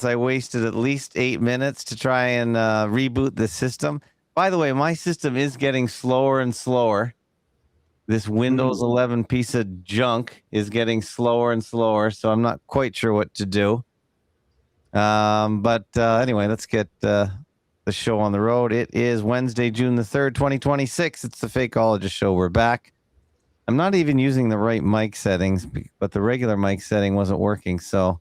I wasted at least 8 minutes to try and reboot the system. By the way, my system is getting slower and slower. This Windows 11 piece of junk is getting slower and slower, so I'm not quite sure what to do. But anyway, let's get the show on the road. It is Wednesday, June the 3rd, 2026. It's the Fakeologist Show. We're back. I'm not even using the right mic settings, but the regular mic setting wasn't working, so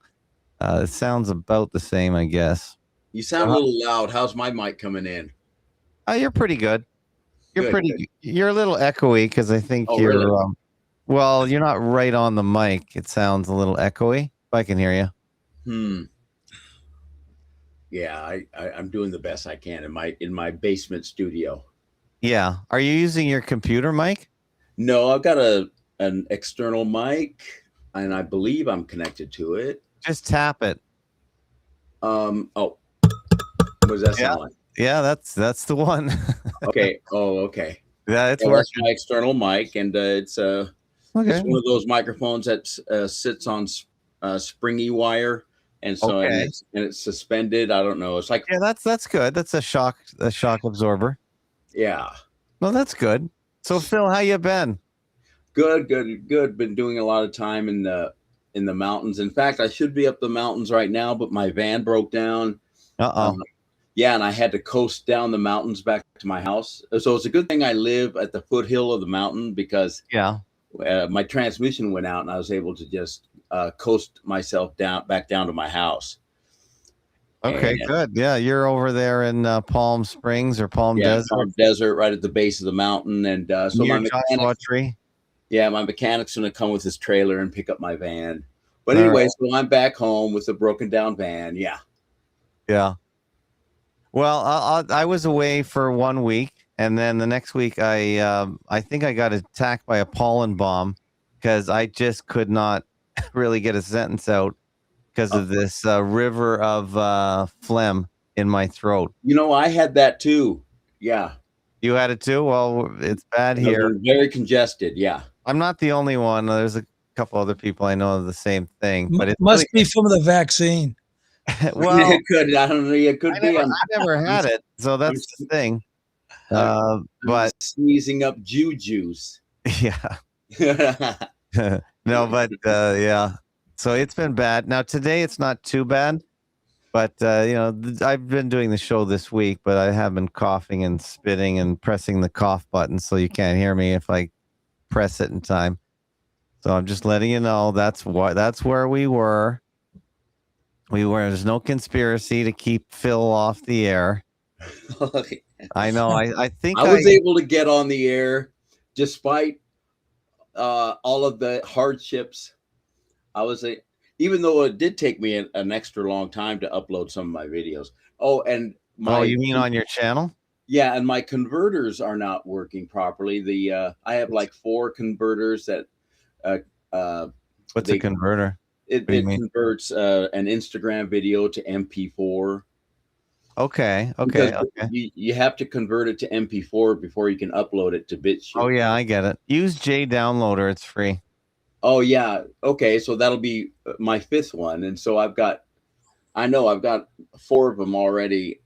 it sounds about the same, I guess. You sound a little loud. How's my mic coming in? You're pretty good. You're Good. You're a little echoey because I think you're. Really? Well, you're not right on the mic. It sounds a little echoey. If I can hear you. Yeah, I'm doing the best I can in my basement studio. Yeah. Are you using your computer mic? No, I've got an external mic, and I believe I'm connected to it. Just tap it. Oh, what does that sound like? Yeah, that's the one. Okay. Oh, okay. Yeah, it's working. That's my external mic, and it's Okay. one of those microphones that sits on springy wire, and so and it's suspended. I don't know. It's like that's good. That's a shock absorber. Yeah. Well, that's good. So Phil, how you been? Good. Been doing a lot of time in the mountains. In fact, I should be up the mountains right now, but my van broke down. Yeah, and I had to coast down the mountains back to my house. So it's a good thing I live at the foothill of the mountain because my transmission went out and I was able to just coast myself back down to my house. Okay, good. Yeah, you're over there in Palm Springs or Palm Desert. Palm Desert, right at the base of the mountain, and so my Joshua Tree. Yeah, my mechanic's going to come with his trailer and pick up my van. But anyway, so I'm back home with a broken down van. Yeah. Well, I was away for 1 week, and then the next week I think I got attacked by a pollen bomb because I just could not really get a sentence out because of this river of phlegm in my throat. You know, I had that too. Yeah. You had it too? Well, it's bad here. Very congested. Yeah. I'm not the only one. There's a couple other people I know of the same thing, but it must be from the vaccine. Well, it could. I don't know. It could be. I never had it, so that's the thing. But sneezing up juice. Yeah. No, but yeah. So it's been bad. Now today it's not too bad, but I've been doing the show this week, but I have been coughing and spitting and pressing the cough button, so you can't hear me if I press it in time. So I'm just letting you know that's where we were. There's no conspiracy to keep Phil off the air. I know. I think I was able to get on the air despite all of the hardships. Even though it did take me an extra long time to upload some of my videos. You mean on your channel? Yeah, and my converters are not working properly. I have like 4 converters that. What's a converter? It converts an Instagram video to MP4. Okay. You have to convert it to MP4 before you can upload it to BitChute. Oh yeah, I get it. Use JDownloader; it's free. Oh yeah. Okay, so that'll be my 5th one, and so I've got 4 of them already.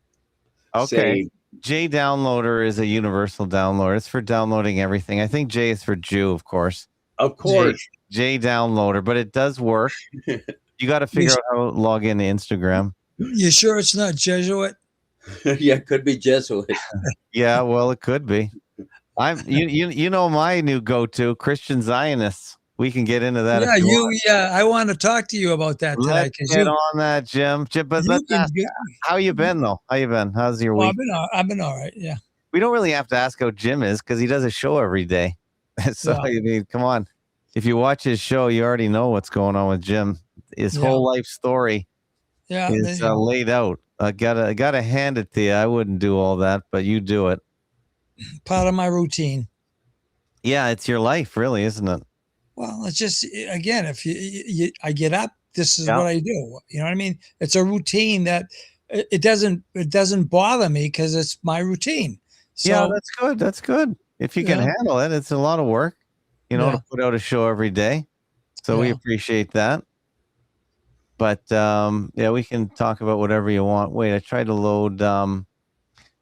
Okay. JDownloader is a universal downloader. It's for downloading everything. I think J is for Jew, of course. Of course. JDownloader, but it does work. You got to figure out how to log into Instagram. You sure it's not Jesuit? Yeah, it could be Jesuit. Yeah, well, it could be. You know my new go-to, Christian Zionists. We can get into that. Yeah, I want to talk to you about that today. Let's get on that, Jim. But let's ask, how you been though? How you been? How's your week? I've been all right. Yeah. We don't really have to ask how Jim is because he does a show every day. So I mean, come on. If you watch his show, you already know what's going on with Jim. His whole life story is laid out. I gotta hand it to you. I wouldn't do all that, but you do it. Part of my routine. Yeah, it's your life, really, isn't it? Well, it's just, again, if I get up, this is what I do. You know what I mean? It's a routine that it doesn't bother me because it's my routine. So, yeah, that's good. That's good. If you can handle it, it's a lot of work, to put out a show every day. So we appreciate that. But yeah, we can talk about whatever you want. Wait, I tried to load one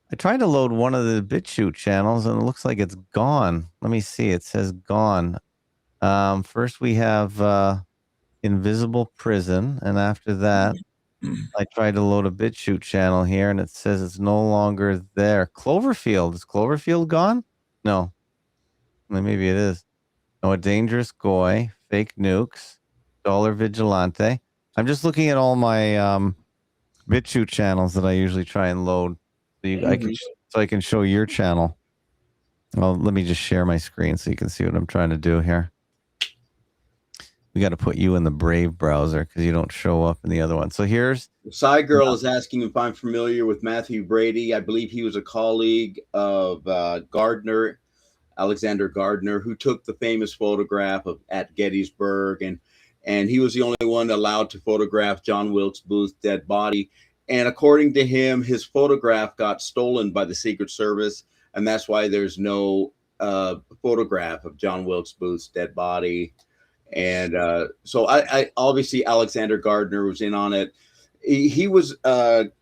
of the BitChute channels and it looks like it's gone. Let me see. It says gone. First we have Invisible Prison, and after that I tried to load a BitChute channel here and it says it's no longer there. Cloverfield. Is Cloverfield gone? No. Maybe it is. No, A Dangerous Goy, Fakenukes, Dollar Vigilante. I'm just looking at all my BitChute channels that I usually try and load. So I can show your channel. Well, let me just share my screen so you can see what I'm trying to do here. We got to put you in the Brave browser because you don't show up in the other one. So here's Girl is asking if I'm familiar with Matthew Brady. I believe he was a colleague of Gardner, Alexander Gardner, who took the famous photograph at Gettysburg, and he was the only one allowed to photograph John Wilkes Booth's dead body. And according to him, his photograph got stolen by the Secret Service, and that's why there's no photograph of John Wilkes Booth's dead body. And so I obviously Alexander Gardner was in on it. He was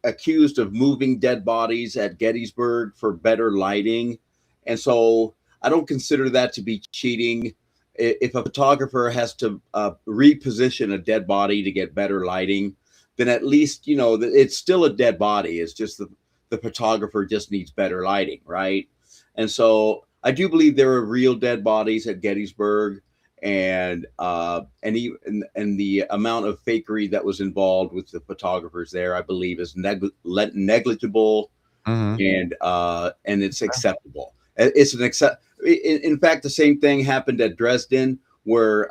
accused of moving dead bodies at Gettysburg for better lighting. And so I don't consider that to be cheating. If a photographer has to reposition a dead body to get better lighting, then at least, you know, it's still a dead body. It's just the photographer just needs better lighting, right? And so I do believe there are real dead bodies at Gettysburg. And the amount of fakery that was involved with the photographers there, I believe, is negligible, and it's acceptable. It's in fact, the same thing happened at Dresden, where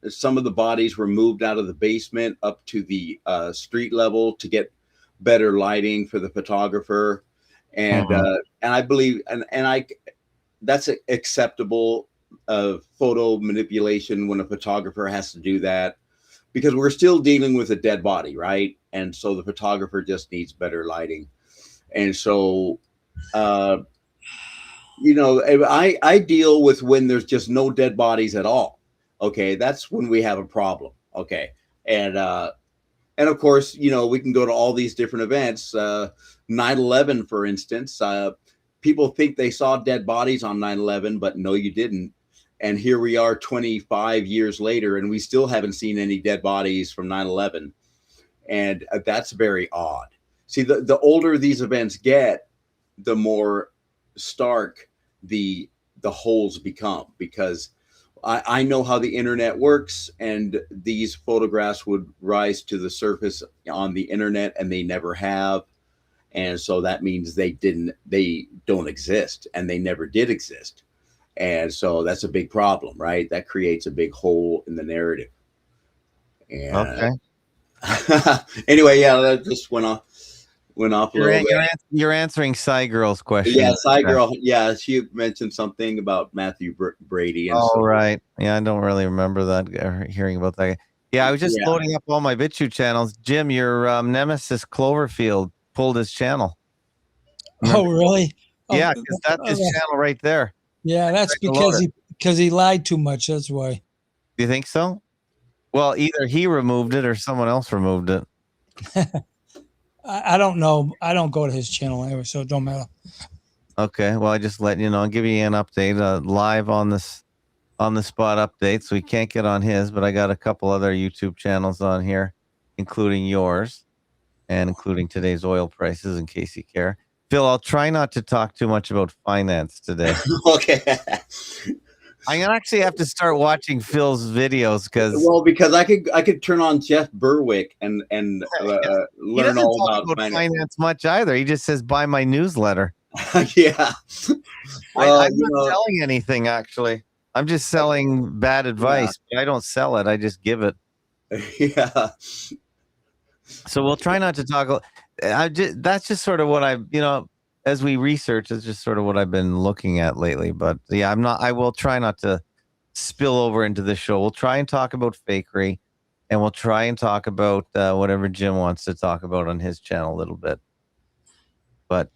some of the bodies were moved out of the basement up to the street level to get better lighting for the photographer, and I believe that's acceptable. Of photo manipulation when a photographer has to do that, because we're still dealing with a dead body, right? And so the photographer just needs better lighting. And so you know, I deal with when there's just no dead bodies at all. Okay, that's when we have a problem. Okay, and of course, you know, we can go to all these different events. 9/11, for instance, people think they saw dead bodies on 9/11, but no, you didn't. And here we are 25 years later, and we still haven't seen any dead bodies from 9/11. And that's very odd. See, the older these events get, the more stark the holes become, because I know how the internet works, and these photographs would rise to the surface on the internet, and they never have. And so that means they don't exist, and they never did exist. And so that's a big problem, right? That creates a big hole in the narrative. And okay. Anyway, yeah, that just went off a little bit. You're answering Girl's question. Yeah, Girl. Yeah, she mentioned something about Matthew Brady. And right. Yeah, I don't really remember that, hearing about that. Yeah, I was just loading up all my BitChute channels. Jim, your nemesis Cloverfield pulled his channel. Oh, really? Yeah, because that's his channel right there. Yeah, that's because he lied too much. That's why. Do you think so? Well, either he removed it or someone else removed it. I don't know. I don't go to his channel anyway, so it don't matter. Okay. Well, I just let you know. I'll give you an update, live on the spot update. So we can't get on his, but I got a couple other YouTube channels on here, including yours and including today's oil prices, in case you care. Phil, I'll try not to talk too much about finance today. Okay. I'm gonna actually have to start watching Phil's videos because I could turn on Jeff Berwick and learn all about finance much either. He just says buy my newsletter. Yeah. Well, I'm not selling anything, actually. I'm just selling bad advice. Yeah. I don't sell it. I just give it. Yeah. So we'll try not to talk. That's just sort of what as we research, it's just sort of what I've been looking at lately. But yeah, I will try not to spill over into this show. We'll try and talk about fakery, and we'll try and talk about whatever Jim wants to talk about on his channel a little bit. But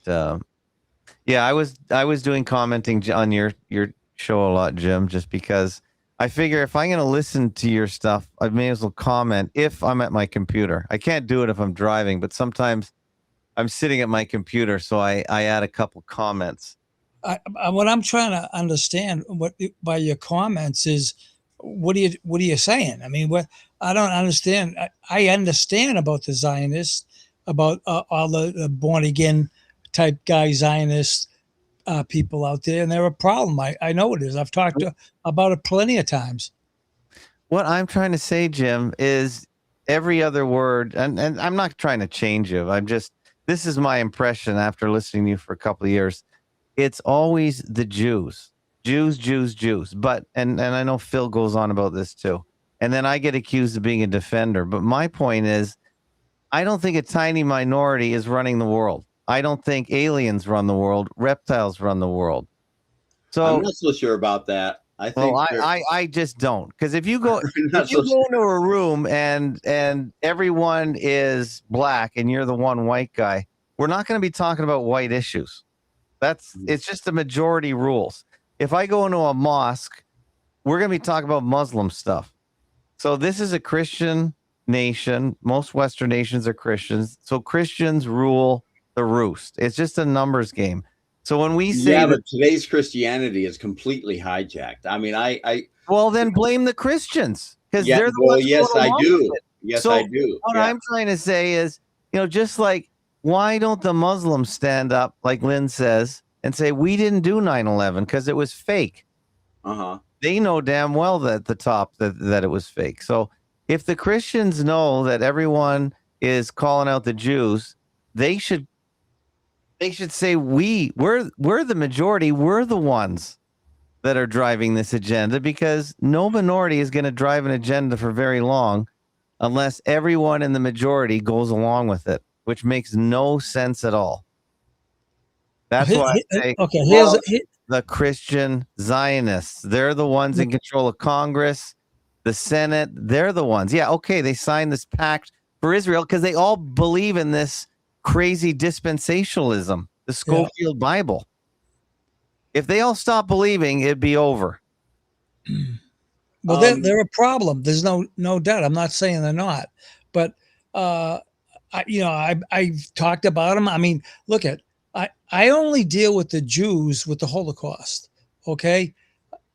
yeah, I was doing commenting on your show a lot, Jim, just because I figure if I'm going to listen to your stuff, I may as well comment if I'm at my computer. I can't do it if I'm driving, but sometimes I'm sitting at my computer, so I add a couple comments. What I'm trying to understand by your comments is what are you saying? I mean, what I don't understand. I understand about the Zionists, about all the born again type guy Zionists people out there, and they're a problem. I know it is. I've talked about it plenty of times. What I'm trying to say, Jim, is every other word, and I'm not trying to change you. This is my impression after listening to you for a couple of years. It's always the Jews, Jews, Jews, Jews. But, and I know Phil goes on about this too. And then I get accused of being a defender. But my point is, I don't think a tiny minority is running the world. I don't think aliens run the world. Reptiles run the world. So I'm not so sure about that. I think. Well, I just don't, because if you go into a room and everyone is black and you're the one white guy, we're not going to be talking about white issues. It's just the majority rules. If I go into a mosque, we're going to be talking about Muslim stuff. So this is a Christian nation. Most Western nations are Christians. So Christians rule the roost. It's just a numbers game. So when we say but today's Christianity is completely hijacked. I mean, well, then blame the Christians, because they're the ones. Yes, I do. Yes, I do. What I'm trying to say is, just like, why don't the Muslims stand up, like Lynn says, and say we didn't do 9/11 because it was fake? They know damn well at the top that it was fake. So if the Christians know that everyone is calling out the Jews, they should say we're the majority, we're the ones that are driving this agenda, because no minority is going to drive an agenda for very long unless everyone in the majority goes along with it, which makes no sense at all. That's why I say, the Christian Zionists, they're the ones in control of Congress, the Senate, they're the ones. Yeah, okay, they signed this pact for Israel because they all believe in this crazy dispensationalism, the Schofield Bible. If they all stop believing, it'd be over. Well, they're a problem. There's no doubt. I'm not saying they're not, but I've talked about them. I mean, look at I only deal with the Jews with the Holocaust. Okay,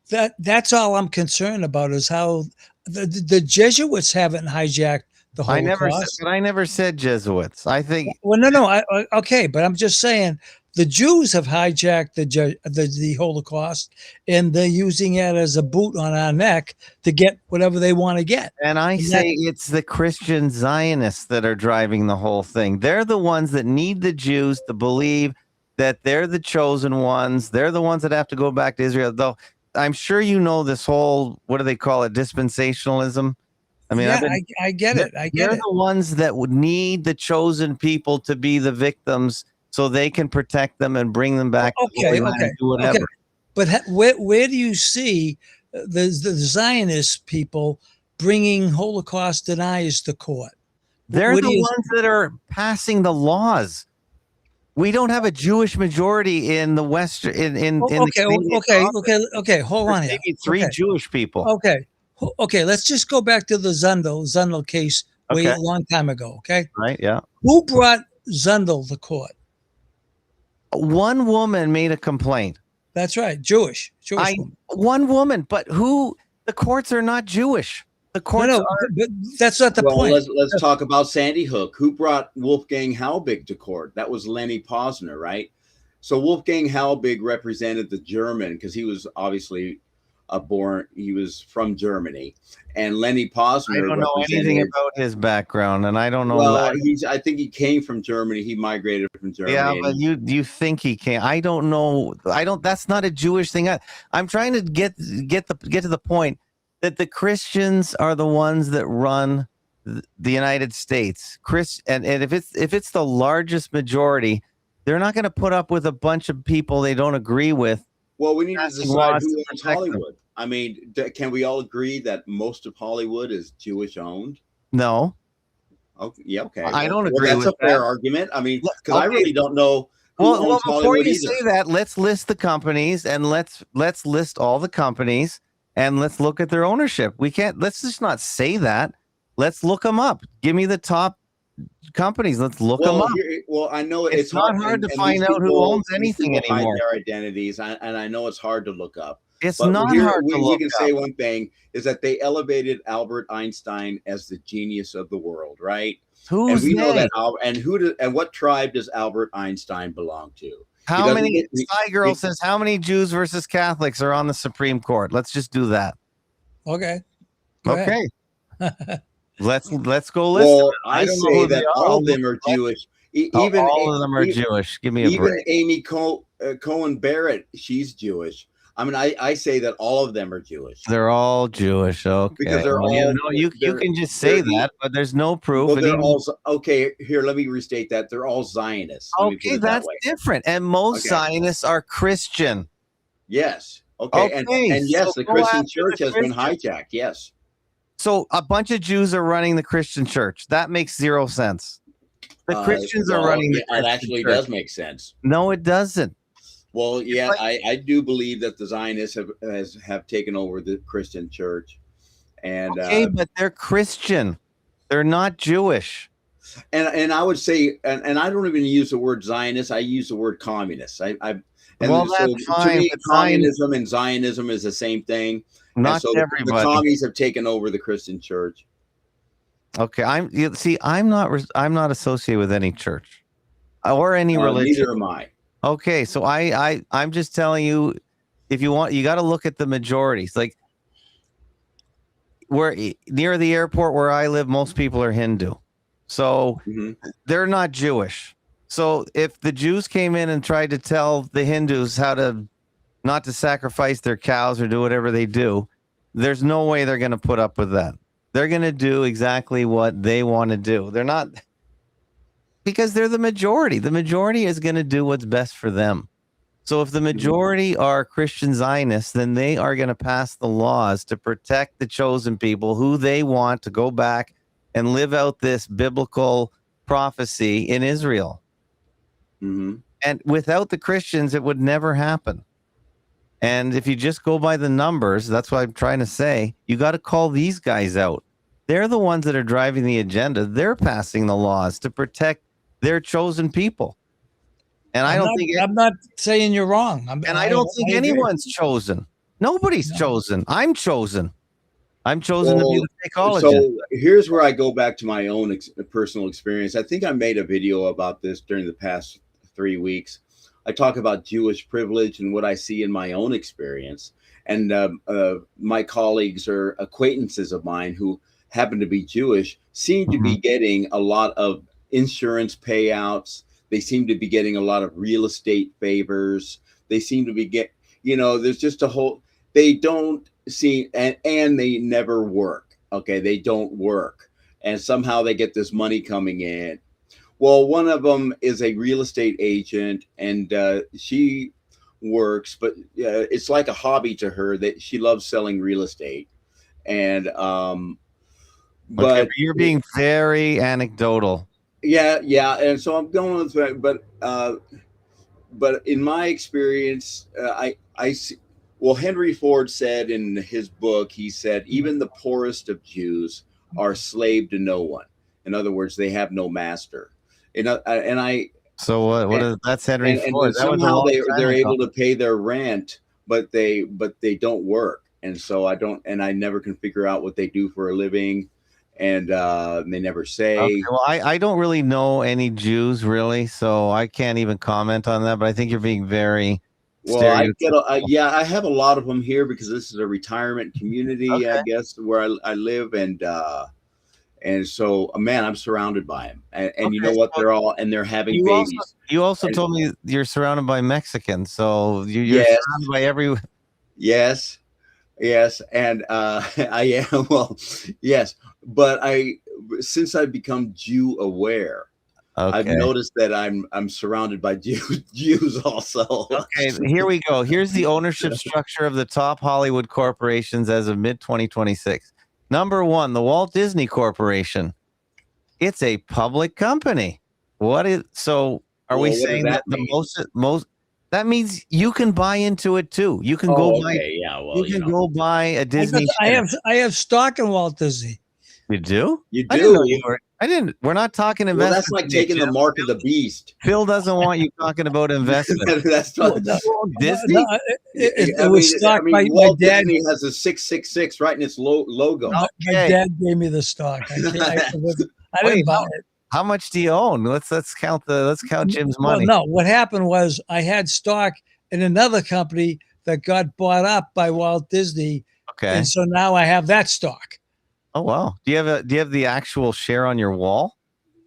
that's all I'm concerned about is how the Jesuits haven't hijacked the Holocaust. I never said Jesuits. I think. Well, no. Okay, but I'm just saying the Jews have hijacked the Holocaust, and they're using it as a boot on our neck to get whatever they want to get. And say it's the Christian Zionists that are driving the whole thing. They're the ones that need the Jews to believe that they're the chosen ones. They're the ones that have to go back to Israel. Though I'm sure you know this whole, what do they call it, dispensationalism? I mean, I get it. They're the ones that would need the chosen people to be the victims so they can protect them and bring them back. Okay. But where do you see the Zionist people bringing Holocaust deniers to court? They're the ones that are passing the laws. We don't have a Jewish majority in the West. Okay. Hold on here. Maybe three Jewish people. Okay. Let's just go back to the Zundel case a long time ago. Okay. Right. Yeah. Who brought Zundel to court? One woman made a complaint. That's right. Jewish woman. One woman, but who? The courts are not Jewish. The courts but that's not the point. Let's talk about Sandy Hook. Who brought Wolfgang Halbig to court? That was Lenny Posner, right? So Wolfgang Halbig represented the German, because he was obviously he was from Germany, and Lenny Posner. I don't know anything about his background, and I don't know. Well, I think he came from Germany. He migrated from Germany. Yeah, but you think he came? I don't know. That's not a Jewish thing. I'm trying to get to the point that the Christians are the ones that run the United States. And if it's the largest majority, they're not going to put up with a bunch of people they don't agree with. Well, we need to decide who owns Hollywood. I mean, can we all agree that most of Hollywood is Jewish owned? No. Okay. Yeah. Okay. I don't agree with that. That's a fair argument. I mean, because I really don't know. Well, before you say that, let's list the companies, and let's list all the companies, and let's look at their ownership. Let's just not say that. Let's look them up. Give me the top companies. Let's look them up. I know it's not hard to find out who owns anything anymore. Hide their identities, and I know it's hard to look up. It's not hard to look up. We can say one thing is that they elevated Albert Einstein as the genius of the world, right? Who's and we know that and what tribe does Albert Einstein belong to? How many Girl says how many Jews versus Catholics are on the Supreme Court? Let's just do that. Okay. Okay. Let's go listen. Well, I say that all of them are Jewish. Even all of them are Jewish. Give me a break. Even Amy Cohen Barrett, she's Jewish. I mean, I say that all of them are Jewish. They're all Jewish. Okay. Because they're all. You can just say that, but there's no proof. Well, they're all okay. Here, let me restate that. They're all Zionists. Okay, that's different. And most Zionists are Christian. Yes. Okay. And yes, the Christian church has been hijacked. Yes. So a bunch of Jews are running the Christian church. That makes zero sense. The Christians are running the Christian church. It actually does make sense. No, it doesn't. Well, yeah, I do believe that the Zionists have taken over the Christian church, and but they're Christian, they're not Jewish. And I would say, and I don't even use the word Zionist. I use the word communist. That's fine. To me, communism and Zionism is the same thing. Not everybody. The commies have taken over the Christian church. Okay, I'm not associated with any church or any religion. Neither am I. Okay, so I'm just telling you, if you want, you got to look at the majorities. Like near the airport where I live, most people are Hindu, so they're not Jewish. So if the Jews came in and tried to tell the Hindus how to not to sacrifice their cows or do whatever they do, there's no way they're going to put up with that. They're going to do exactly what they want to do. They're not. Because they're the majority. The majority is going to do what's best for them. So if the majority are Christian Zionists, then they are going to pass the laws to protect the chosen people who they want to go back and live out this biblical prophecy in Israel. And without the Christians, it would never happen. And if you just go by the numbers, that's what I'm trying to say. You got to call these guys out. They're the ones that are driving the agenda. They're passing the laws to protect their chosen people. And I'm not saying you're wrong. I don't think anyone's chosen. Nobody's chosen. I'm chosen. I'm chosen to be the fakeologist. So here's where I go back to my own personal experience. I think I made a video about this during the past 3 weeks. I talk about Jewish privilege and what I see in my own experience. And my colleagues or acquaintances of mine who happen to be Jewish seem to be getting a lot of insurance payouts. They seem to be getting a lot of real estate favors. They seem to be there's just a whole, they don't see, and they never work. Okay. They don't work. And somehow they get this money coming in. Well, one of them is a real estate agent, and she works, but it's like a hobby to her that she loves selling real estate. And, but you're being very anecdotal. Yeah. And so I'm going with that, but in my experience, I see, well, Henry Ford said in his book, he said, even the poorest of Jews are slave to no one. In other words, they have no master. So what is that's Henry Ford? And somehow they're able to pay their rent, but they don't work. And so I never can figure out what they do for a living. And they never say. Okay, well, I don't really know any Jews, really, so I can't even comment on that. But I think you're being very well. I have a lot of them here because this is a retirement community, I guess, where I live, and so man, I'm surrounded by them, and you know what? They're having babies. You also told me you're surrounded by Mexicans, so you're surrounded by every. Yes, and I am. Well, yes, but since I've become Jew aware, I've noticed that I'm surrounded by Jews also. Okay, here we go. Here's the ownership structure of the top Hollywood corporations as of mid-2026. Number 1, the Walt Disney Corporation. It's a public company. Are we saying that the most That means you can buy into it too. You can go Oh, buy. okay. Yeah. Well, You can go buy a Disney share. I have stock in Walt Disney. You do? you I didn't know do. you were. I didn't. We're not talking Well, investment that's like today, taking the Jim. mark of the beast. Phil doesn't want you talking about investment. That's Well, what, Disney? It was stock by my Walt dad. Disney has a 666 right in its logo. My Okay. dad gave me the stock. I didn't Wait, buy it. How much do you own? Let's count Jim's money. Well, no, what happened was I had stock in another company that got bought up by Walt Disney, Okay. and so now I have that stock. Oh wow. Do you have the actual share on your wall?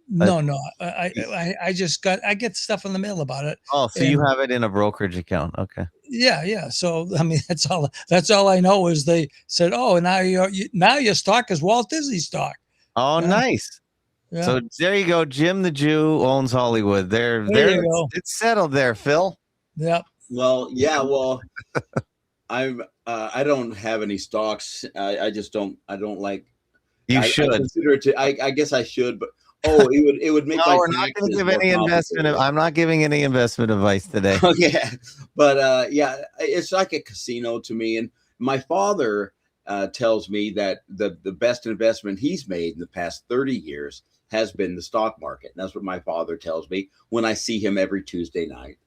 No, I get stuff in the mail about it. Oh, so you have it in a brokerage account. Okay. Yeah. So I mean, that's all I know is they said, "Oh, now your stock is Walt Disney stock." Oh, nice. Yeah. So there you go. Jim the Jew owns Hollywood. There you go. It's settled there, Phil. Yep. Well, yeah. Well, I don't have any stocks. I just don't. I don't like. You I should. consider it to. I guess I should, but it would make. No, we're not going to give any investment. I'm not giving any investment advice today. Yeah, but yeah, it's like a casino to me. And my father tells me that the best investment he's made in the past 30 years has been the stock market. And that's what my father tells me when I see him every Tuesday night.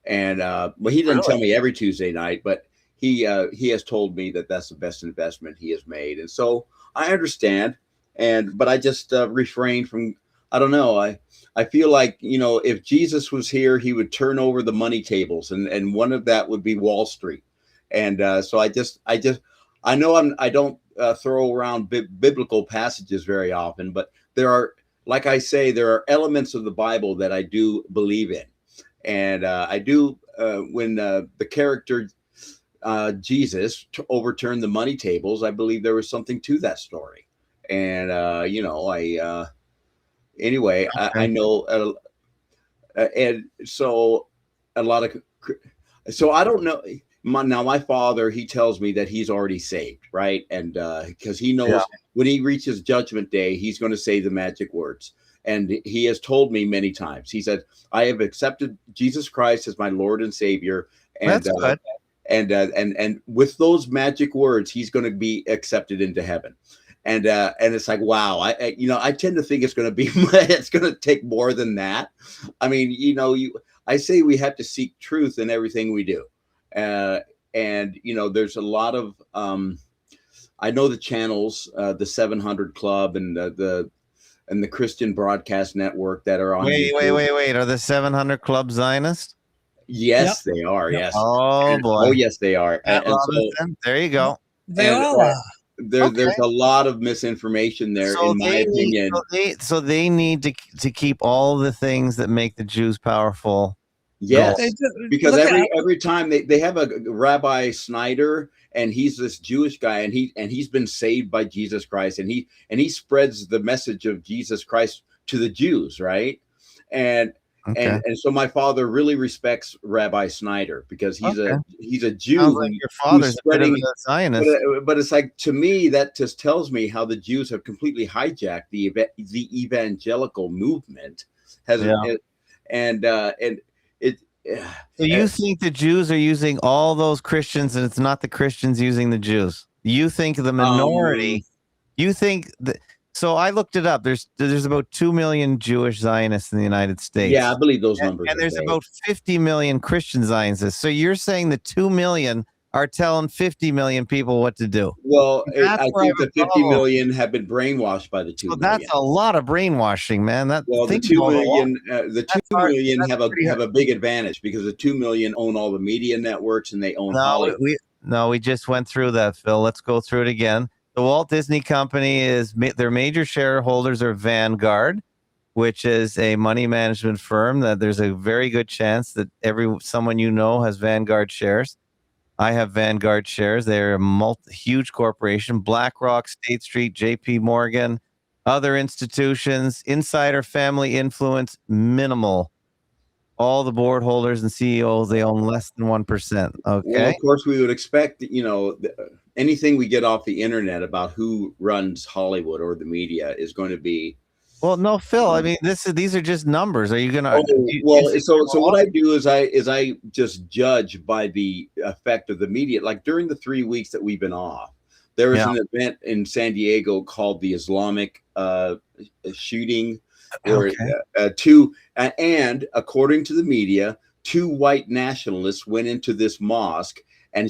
And well, he doesn't tell me every Tuesday night, but he has told me that that's the best investment he has made. And so I understand, but I just refrain from. I don't know. I feel like, if Jesus was here, he would turn over the money tables, and one of that would be Wall Street. And so I know I don't throw around biblical passages very often, but there are, like I say, there are elements of the Bible that I do believe in. And I do when the character Jesus overturned the money tables, I believe there was something to that story. And, anyway, I know. And so a lot of, so I don't know. My father, he tells me that he's already saved, right? And because he knows when he reaches judgment day, he's going to say the magic words. And he has told me many times, he said, I have accepted Jesus Christ as my Lord and Savior. And that's good. And with those magic words, he's going to be accepted into heaven. And it's like, wow, I tend to think it's going to be, it's going to take more than that. I mean, I say we have to seek truth in everything we do. And there's a lot of, I know the channels, the 700 Club and the Christian Broadcast Network that are on. Wait. Are the 700 Club Zionist? Yes, they are. Yes. Oh boy. Oh yes, they are. And so, there you go. They all are. There's a lot of misinformation there, in my opinion. So they need to keep all the things that make the Jews powerful. Yes, because every time they have a Rabbi Snyder, and he's this Jewish guy, and he's been saved by Jesus Christ, and he spreads the message of Jesus Christ to the Jews, right? And so my father really respects Rabbi Snyder because he's a Jew. Sounds like your father's spreading a Zionist. But it's like, to me, that just tells me how the Jews have completely hijacked the evangelical movement. So you think the Jews are using all those Christians, and it's not the Christians using the Jews? You think the minority? You think that? So I looked it up. There's about 2 million Jewish Zionists in the United States. Yeah, I believe those numbers. And there's about 50 million Christian Zionists. So you're saying the 2 million are telling 50 million people what to do? Well, I think the 50 million have been brainwashed by the 2 million. That's a lot of brainwashing, man. The 2 million have a big advantage because the 2 million own all the media networks, and they own Hollywood. We just went through that, Phil. Let's go through it again. The Walt Disney Company their major shareholders are Vanguard, which is a money management firm that there's a very good chance that someone has Vanguard shares. I have Vanguard shares. They're a huge corporation. BlackRock, State Street, JP Morgan, other institutions, insider family influence, minimal. All the board holders and CEOs, they own less than 1%. Okay. Well, of course, we would expect, anything we get off the internet about who runs Hollywood or the media is going to be Well, no, Phil. I mean, these are just numbers. Are you gonna? Oh, Do you well, think so what all- I do is I just judge by the effect of the media. Like during the 3 weeks that we've been off, there was Yeah. an event in San Diego called the Islamic shooting, where Okay. and according to the media, two white nationalists went into this mosque and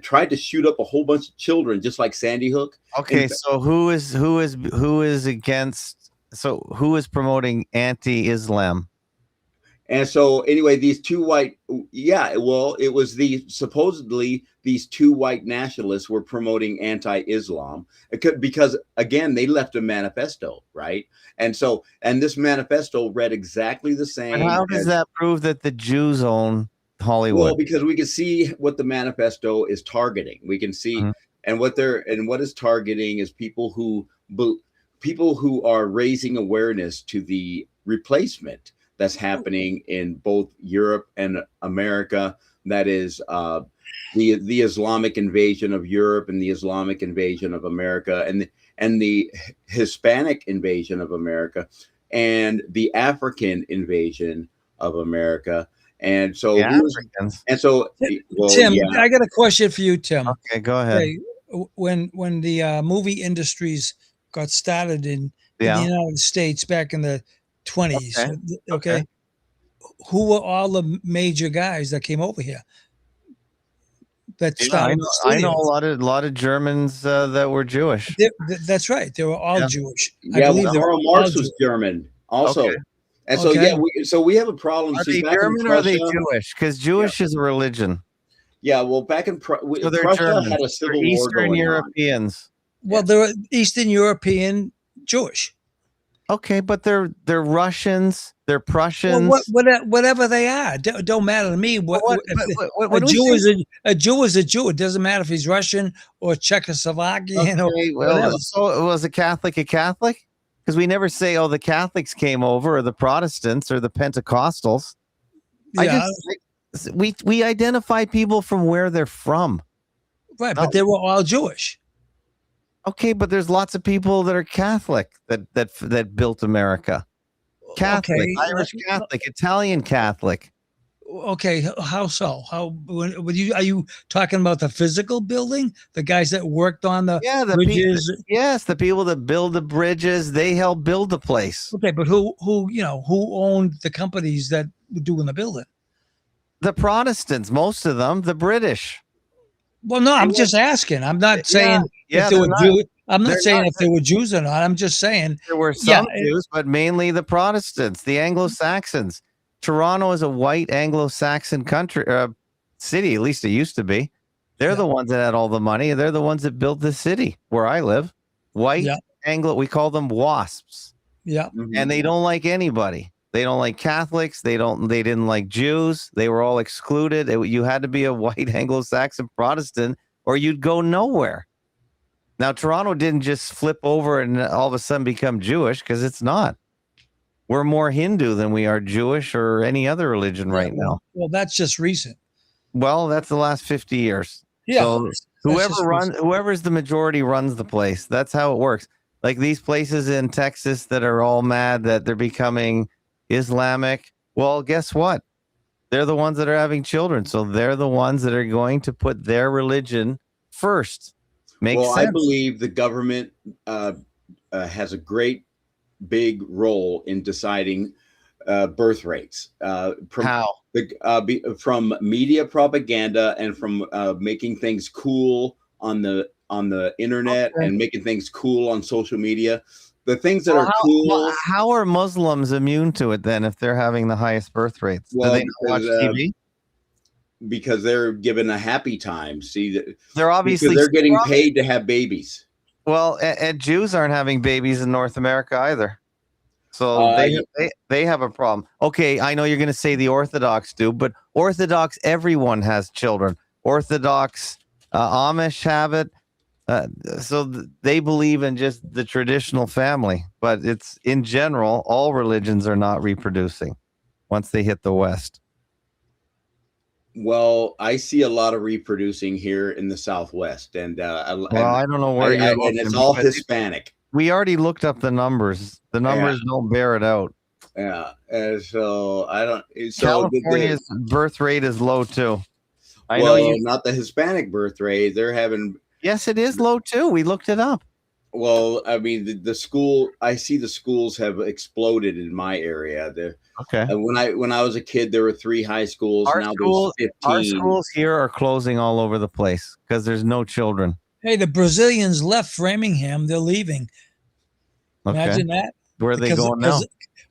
tried to shoot up a whole bunch of children, just like Sandy Hook. Okay. So who is against? So who is promoting anti-Islam? And so anyway, these two white, yeah, well, it was supposedly these two white nationalists were promoting anti-Islam because again, they left a manifesto, right? And this manifesto read exactly the But same how does as, that prove that the Jews own well, Hollywood? because we can see what the manifesto is targeting. We can see, Mhm. and what is targeting is people who are raising awareness to the replacement that's happening in both Europe and America. That is the Islamic invasion of Europe and the Islamic invasion of America, and the Hispanic invasion of America, and the African invasion of America. And The so Africans. well, Tim, yeah. I got a question for you, Tim. Okay, go ahead. Okay, when the movie industries got started in the Yeah. United States back in the 20s, Okay. okay, who were all the major guys that came over here that Yeah, started the I know studios? a lot of Germans that were Jewish. That's right. They were all Yeah. Jewish. I Yeah, well, believe they were Karl all Marx was Jewish. German Okay. also. And so Okay. yeah, we have a problem. Are See, they back in German or are they Prussia, Jewish? Because Jewish is a religion. yeah, well, So they're Prussia had Germans. a They're civil war Eastern going on. Europeans. Well, they were Eastern European Jewish. Okay, but they're Russians. They're Well, Prussians. whatever they are, don't matter to me. But what A do we Jew say? is a Jew is a Jew. It doesn't matter if he's Russian or Czechoslovakian or Okay, whatever. well, so was a Catholic a Catholic? Because we never say, oh, the Catholics came over, or the Protestants, or the Pentecostals. I Yeah, just we identify people from where they're from. right. No. But they were all Jewish. Okay, but there's lots of people that are Catholic that built America. Catholic, Okay, Irish Catholic, Italian Catholic. okay. How so? When you are you talking about the physical building? The guys that worked on the Yeah, bridges? yes, the people that build the bridges, they help build the place. Okay, but who who owned the companies that were doing the building? The Protestants, most of them, the British. Well, no, I'm just asking. I'm not saying if they they're were not. Jews. I'm They're not saying not. if they were Jews or not. I'm just saying, There were yeah, some Jews, but mainly the Protestants, the Anglo-Saxons. Toronto is a white Anglo-Saxon country, city. At least it used to be. They're the ones that had all the money. They're the ones that built the city where I live. White Anglo. We call them WASPs. Yeah. And they don't like anybody. They don't like Catholics. They didn't like Jews. They were all excluded. You had to be a white Anglo-Saxon Protestant or you'd go nowhere. Now, Toronto didn't just flip over and all of a sudden become Jewish because it's not. We're more Hindu than we are Jewish or any other religion right now. Well, that's just recent. Well, that's the last 50 years. Yeah. So whoever's the majority runs the place. That's how it works. Like these places in Texas that are all mad that they're becoming Islamic. Well, guess what? They're the ones that are having children. So they're the ones that are going to put their religion first. Makes sense. I believe the government has a great big role in deciding birth rates. How? From media propaganda and from making things cool on the internet and making things cool on social media. The things that are cool. How are Muslims immune to it then if they're having the highest birth rates? Well, do they not watch TV? Because they're given a happy time. See, they're obviously because they're getting paid to have babies. Well, and Jews aren't having babies in North America either. So they have a problem. Okay, I know you're going to say the Orthodox do, but Orthodox, everyone has children. Orthodox, Amish have it. So they believe in just the traditional family, but it's in general, all religions are not reproducing once they hit the West. Well, I see a lot of reproducing here in the Southwest, and I don't know where you're looking, and it's all Hispanic. we already looked up the numbers. The numbers don't bear it out. Yeah, and so I don't. So California's birth rate is low too. I well, know you. not the Hispanic birth rate. They're having. Yes, it is low too. We looked it up. Well, I mean, the school. I see the schools have exploded in my area. Okay. When I was a kid, there were 3 high schools. Now there's 15. Our schools here are closing all over the place because there's no children. Hey, the Brazilians left Framingham. They're leaving. Okay. Imagine that. Where are they going now?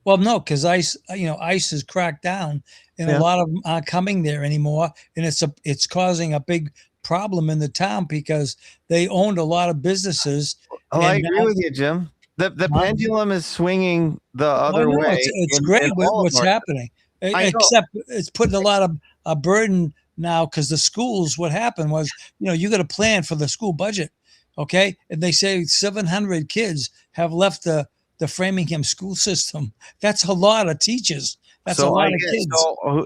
Well, no, because ICE has cracked down, and a lot of them aren't coming there anymore, and it's causing a big problem in the town because they owned a lot of businesses. Oh, I agree with you, Jim. The pendulum is swinging the other way. It's great what's happening, except it's putting a lot of a burden now because the schools. What happened was, you got to plan for the school budget, okay? And they say 700 kids have left the Framingham school system. That's a lot of teachers. That's a lot of kids.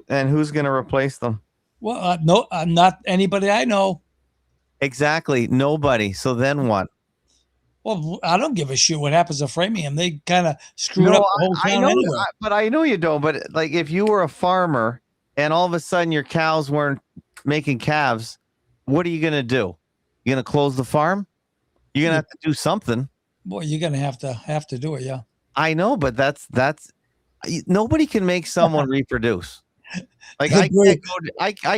And who's going to replace them? Well, no, not anybody I know. Exactly, nobody. So then what? Well, I don't give a shit what happens to Framingham. They kind of screwed up the whole town anyway. But I know you don't. But like, if you were a farmer and all of a sudden your cows weren't making calves, what are you going to do? You're going to close the farm? You're going to have to do something. Boy, you're going to have to do it, yeah. I know, but that's nobody can make someone reproduce. Like I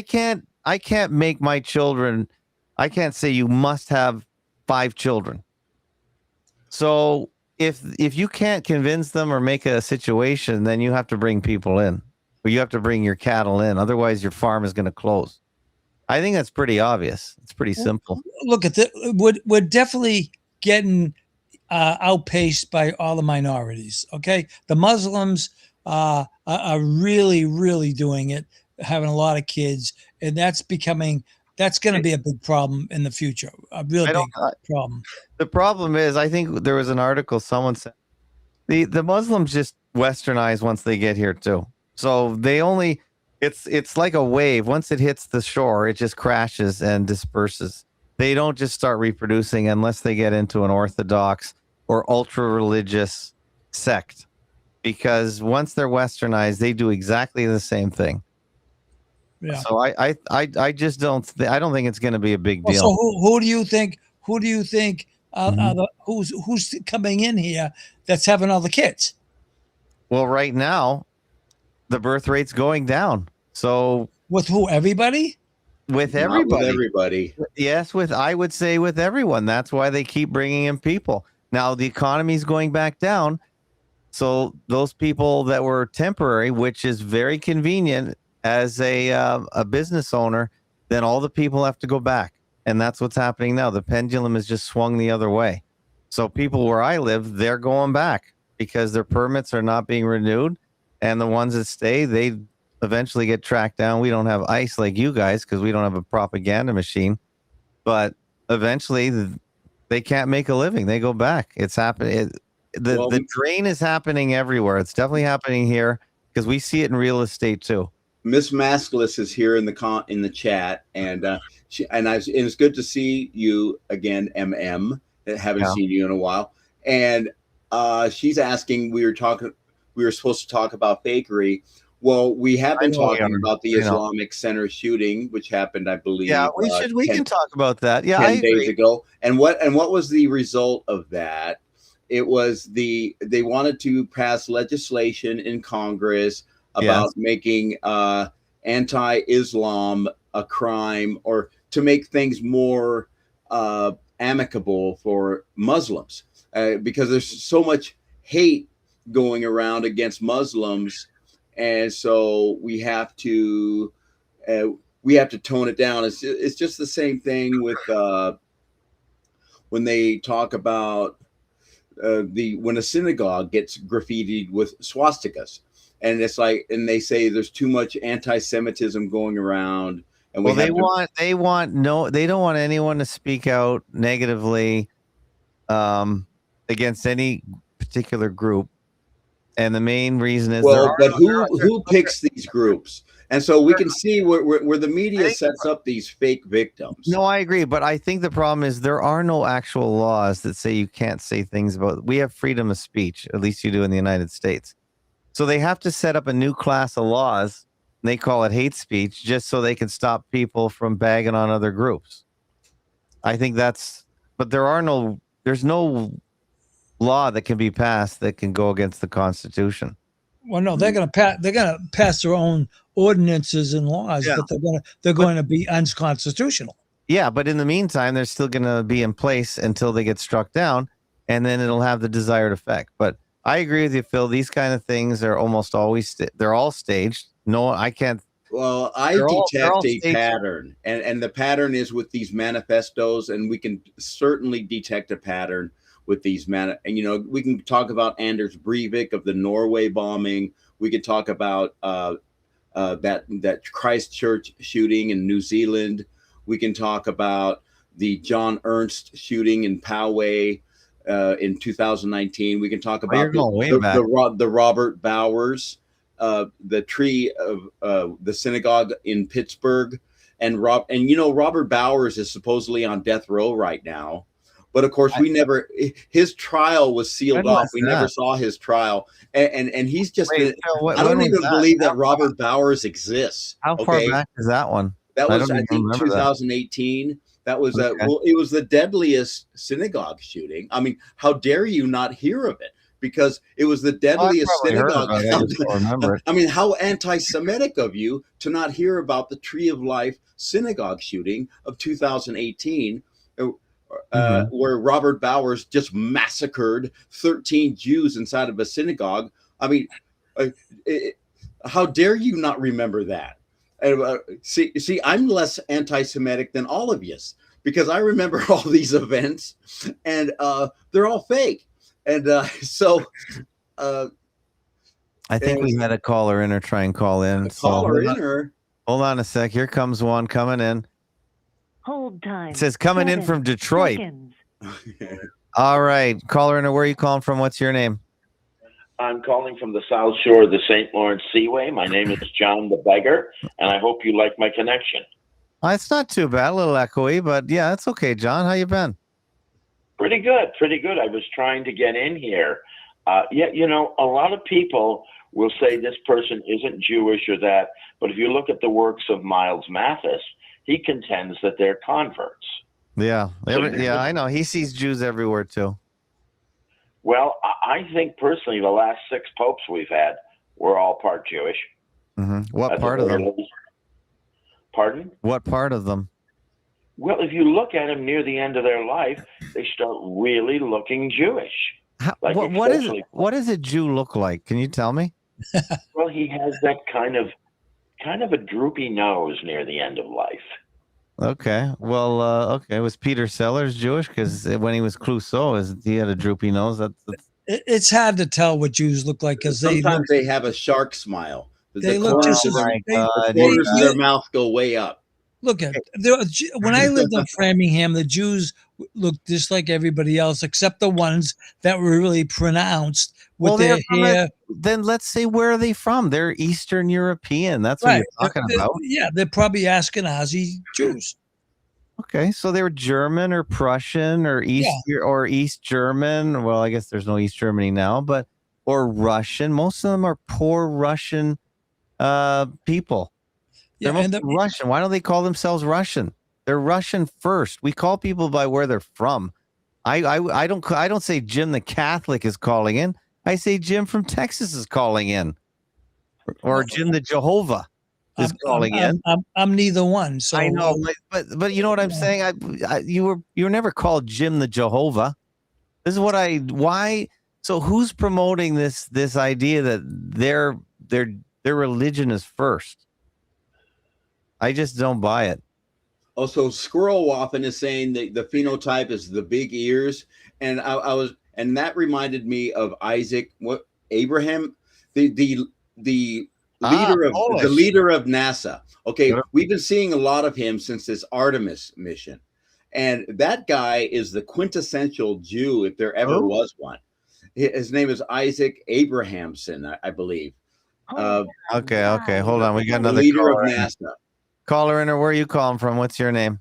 can't make my children. I can't say you must have 5 children. So if you can't convince them or make a situation, then you have to bring people in, or you have to bring your cattle in. Otherwise, your farm is going to close. I think that's pretty obvious. It's pretty simple. Look at we're definitely getting outpaced by all the minorities. Okay, the Muslims are really, really doing it, having a lot of kids, and that's going to be a big problem in the future. A real big problem. The problem is, I think there was an article someone said the Muslims just westernize once they get here too. So they only it's like a wave. Once it hits the shore, it just crashes and disperses. They don't just start reproducing unless they get into an Orthodox or ultra religious sect, because once they're westernized, they do exactly the same thing. Yeah. So I just don't I don't think it's going to be a big deal. So who do you think who's coming in here that's having all the kids? Well, right now, the birth rate's going down. So with who? Everybody? With everybody. With everybody. Yes, I would say with everyone. That's why they keep bringing in people. Now the economy's going back down. So those people that were temporary, which is very convenient as a business owner, then all the people have to go back. And that's what's happening now. The pendulum has just swung the other way. So people where I live, they're going back because their permits are not being renewed. And the ones that stay, they eventually get tracked down. We don't have ICE like you guys because we don't have a propaganda machine. But eventually they can't make a living. They go back. It's happening. The drain is happening everywhere. It's definitely happening here because we see it in real estate too. Miss Maskless is here in the chat, and it's good to see you again, MM. Haven't seen you in a while, and she's asking. We were supposed to talk about fakery. Well, we have been talking about the Islamic Center shooting, which happened, I believe. Yeah, we can talk about that. Yeah, 10 days ago. And what was the result of that? It was they wanted to pass legislation in Congress about making anti-Islam a crime, or to make things more amicable for Muslims, because there's so much hate going around against Muslims, and so we have to tone it down. It's just the same thing with when they talk about when a synagogue gets graffitied with swastikas. And it's like, and they say there's too much anti-Semitism going around, and they don't want anyone to speak out negatively against any particular group. And the main reason is but who picks these groups? And so we can see where the media sets up these fake victims. No, I agree. But I think the problem is there are no actual laws that say you can't say things about. We have freedom of speech. At least you do in the United States. So they have to set up a new class of laws. And they call it hate speech just so they can stop people from bagging on other groups. I think but there's no law that can be passed that can go against the Constitution. Well, no, they're going to pass their own ordinances and laws, Yeah. but they're going to be unconstitutional. Yeah, but in the meantime, they're still going to be in place until they get struck down, and then it'll have the desired effect. But I agree with you, Phil. These kind of things are almost always they're all staged. No, I can't. Well, I detect a pattern, and the pattern is with these manifestos, and we can certainly detect a pattern with these and we can talk about Anders Breivik of the Norway bombing. We could talk about that Christchurch shooting in New Zealand. We can talk about the John Ernst shooting in Poway in 2019. We can talk about the Robert Bowers, the tree of the synagogue in Pittsburgh, and Robert Bowers is supposedly on death row right now. But of course, his trial was sealed off. We never saw his trial. And he's just, I don't even believe that Robert Bowers exists. How far back is that one? That was, I think, 2018. That was, it was the deadliest synagogue shooting. I mean, how dare you not hear of it? Because it was the deadliest synagogue. I mean, how anti-Semitic of you to not hear about the Tree of Life synagogue shooting of 2018. Where Robert Bowers just massacred 13 Jews inside of a synagogue. I mean, how dare you not remember that? See, I'm less anti-Semitic than all of you because I remember all these events, and they're all fake. And so, I think we had a caller in or try and call in. Hold on a sec. Here comes one coming in. Hold time. It says coming in from Detroit. All right. Caller in, where are you calling from? What's your name? I'm calling from the South Shore of the St. Lawrence Seaway. My name is John the Beggar, and I hope you like my connection. It's not too bad. A little echoey, but yeah, it's okay. John, how you been? Pretty good. Pretty good. I was trying to get in here. A lot of people will say this person isn't Jewish or that, but if you look at the works of Miles Mathis, he contends that they're converts. Yeah. I know. He sees Jews everywhere too. Well, I think personally the last 6 popes we've had were all part Jewish. Mm-hmm. What part of them? Pardon? What part of them? Well, if you look at them near the end of their life, they start really looking Jewish. What does a Jew look like? Can you tell me? Well, he has that kind of a droopy nose near the end of life. Okay. Well, Was Peter Sellers Jewish? Because when he was Clouseau, he had a droopy nose. It's hard to tell what Jews look like because sometimes they have a shark smile. They look just as the corners of their mouth go way up. Look at when I lived in Framingham, the Jews looked just like everybody else, except the ones that were really pronounced with their hair. Then let's say, where are they from? They're Eastern European. That's what you're talking about. Yeah, they're probably Ashkenazi Jews. Okay, so they were German or Prussian or East German. Well, I guess there's no East Germany now, or Russian. Most of them are poor Russian people. They're Russian. Why don't they call themselves Russian? They're Russian first. We call people by where they're from. I don't say Jim the Catholic is calling in. I say Jim from Texas is calling in, or Jim the Jehovah is calling in. I'm neither one. So I know, but you know what I'm saying. You were never called Jim the Jehovah. This is why. So who's promoting this idea that their religion is first? I just don't buy it. Also, Squirrel Waffen is saying that the phenotype is the big ears, and and that reminded me of Abraham, the leader of NASA. Okay, we've been seeing a lot of him since this Artemis mission, and that guy is the quintessential Jew if there ever was one. His name is Isaac Abrahamson, I believe. Okay. Hold on. We got the another leader of caller. NASA. Caller in, or where are you calling from? What's your name?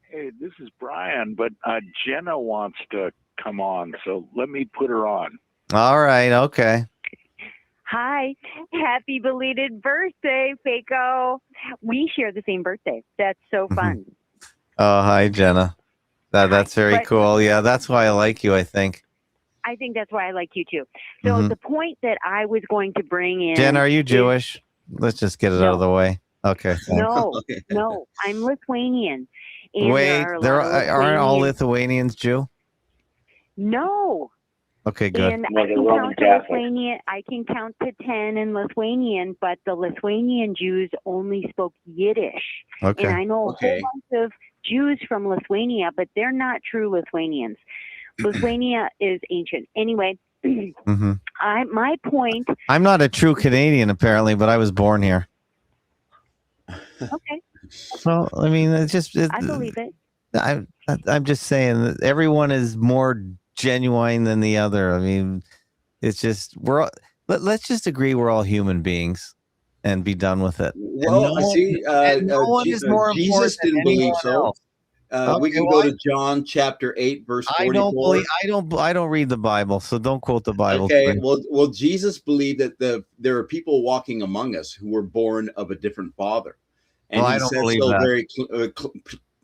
Hey, this is Brian, but Jenna wants to come on, so let me put her on. All right. Okay. Hi. Happy belated birthday, Fako. We share the same birthday. That's so fun. Oh, hi, Jenna. That's very But- cool. Yeah, that's why I like you, I think. I think that's why I like you too. So the point that I was going to bring in. Jen, are you Jewish? Let's just get it out of the way. Okay. Thanks. No, I'm Lithuanian. And Wait, there aren't all Lithuanians Jew? No. Okay, good. And No, I they're can Roman count to Catholic. Lithuanian. I can count to 10 in Lithuanian, but the Lithuanian Jews only spoke Yiddish. Okay. And I know a whole bunch of Jews from Lithuania, but they're not true Lithuanians. Lithuania is ancient. Anyway, my point. I'm not a true Canadian, apparently, but I was born here. Okay. So, I mean, I believe it. I'm just saying that everyone is more genuine than the other. I mean, it's just let's just agree we're all human beings and be done with it. Well, I see. No one is more Jesus important than didn't believe anyone so. else. We can go to John chapter 8, verse 44. I don't read the Bible, so don't quote the Bible. Okay, well, Jesus believed that there are people walking among us who were born of a different father, and Well, I he don't said believe so that. very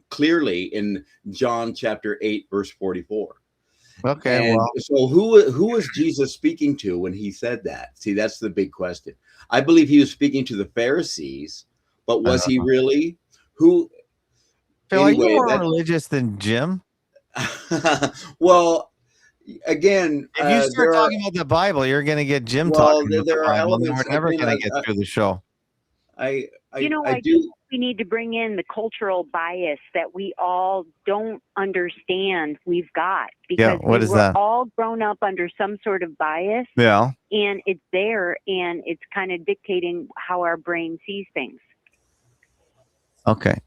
clearly in John chapter 8, verse 44. Okay, And well, so who was Jesus speaking to when he said that? See, that's the big question. I believe he was speaking to the Pharisees, but was he really? Who? Phil, anyway, are you more religious than Jim? Well, again, if you start talking about the Bible, you're going to get Jim talking about the Bible, and we're never going to get through the show. I do. We need to bring in the cultural bias that we all don't understand we've got, because what is that? we're all grown up under some sort of bias. Yeah. And it's there, and it's kind of dictating how our brain sees things. Okay.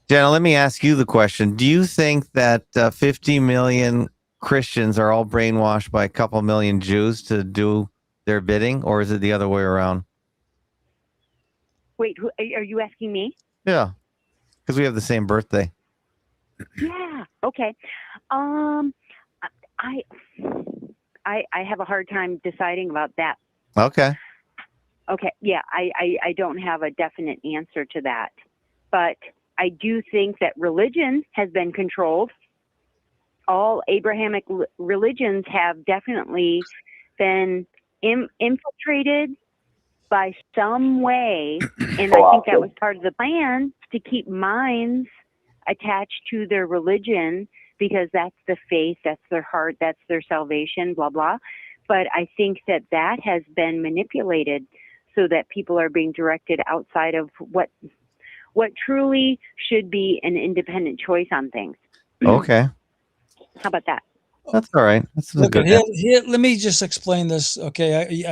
Jenna, let me ask you the question. Do you think that 50 million Christians are all brainwashed by a couple million Jews to do their bidding, or is it the other way around? Wait, are you asking me? Yeah, because we have the same birthday. Yeah. Okay. I have a hard time deciding about that. Okay. Okay. Yeah. I don't have a definite answer to that, but I do think that religion has been controlled. All Abrahamic religions have definitely been infiltrated by some way, and I think that was part of the plan, to keep minds attached to their religion, because that's the faith, that's their heart, that's their salvation, blah, blah. But I think that has been manipulated so that people are being directed outside of what truly should be an independent choice on things. Okay. How about that? That's all right. That's a good here, let me just explain this. Okay.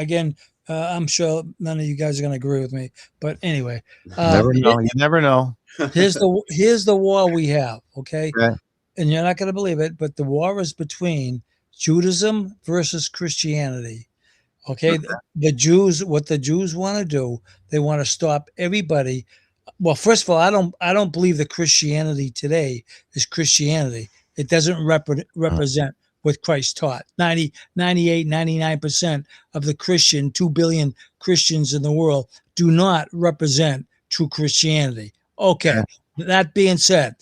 I'm sure none of you guys are going to agree with me, but anyway, you never know. Here's the war we have. Okay. Okay. And you're not going to believe it, but the war is between Judaism versus Christianity. Okay. The Jews, what the Jews want to do, they want to stop everybody. Well, first of all, I don't believe that Christianity today is Christianity. It doesn't represent what Christ taught. 99% of the 2 billion Christians in the world do not represent true Christianity. Okay. That being said,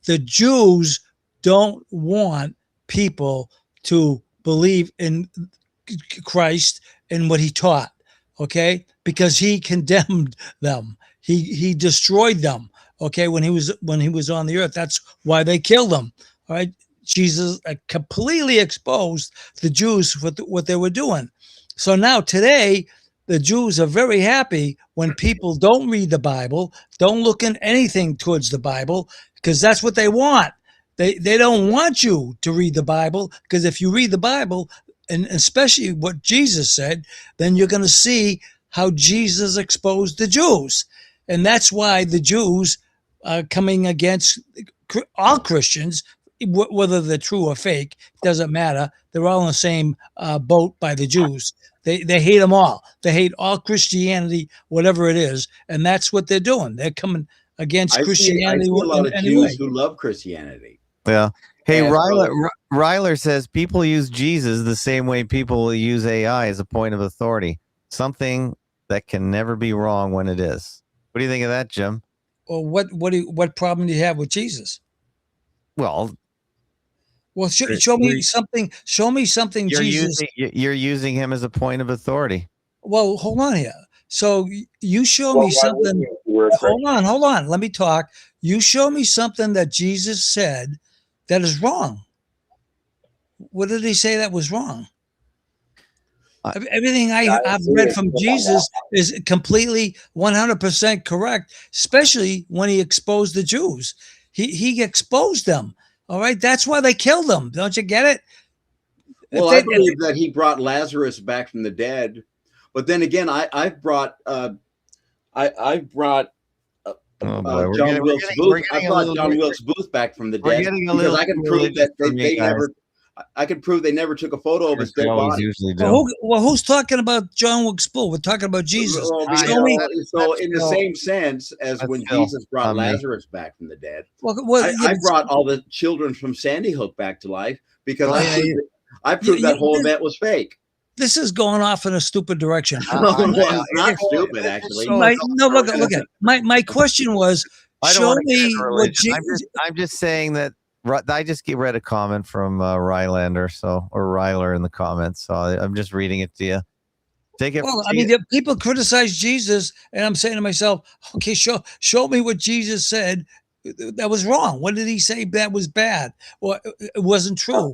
the Jews don't want people to believe in Christ and what he taught. Okay. Because he condemned them. He destroyed them. Okay. When he was on the earth, that's why they killed him. All right. Jesus completely exposed the Jews for what they were doing. So now today, the Jews are very happy when people don't read the Bible, don't look in anything towards the Bible, because that's what they want. They don't want you to read the Bible, because if you read the Bible, and especially what Jesus said, then you're going to see how Jesus exposed the Jews. And that's why the Jews are coming against all Christians, whether they're true or fake, doesn't matter. They're all in the same boat by the Jews. They hate them all. They hate all Christianity, whatever it is, and that's what they're doing. They're coming against I Christianity see a lot of anyway. Jews who love Christianity. Yeah. Hey, And Ryler says people use Jesus the same way people will use AI as a point of authority, something that can never be wrong when it is. What do you think of that, Jim? Well, what problem do you have with Jesus? Well, show me something. Show me something. You're using him as a point of authority. Well, hold on here. So you show me something. Hold on. Let me talk. You show me something that Jesus said that is wrong. What did he say that was wrong? Everything I've read from Jesus is completely 100% correct, especially when he exposed the Jews. He exposed them. All right. That's why they killed them. Don't you get it? Well, I believe that he brought Lazarus back from the dead. But then again, I've brought John Wilkes Booth. I brought John Wilkes Booth back from the dead because I can prove that they never. I can prove they never took a photo of his dead body. Well, who's talking about John Wilkes Booth? We're talking about Jesus. So in the same sense as when Jesus brought Lazarus back from the dead, I brought all the children from Sandy Hook back to life because I proved that whole event was fake. This is going off in a stupid direction. It's not stupid, actually. Look at my question was, show me what Jesus. I'm just saying that. I just read a comment from Rylander, or Ryler in the comments, so I'm just reading it to you. Take it. Well, I mean, people criticize Jesus, and I'm saying to myself, okay, show me what Jesus said that was wrong. What did he say that was bad, or it wasn't true?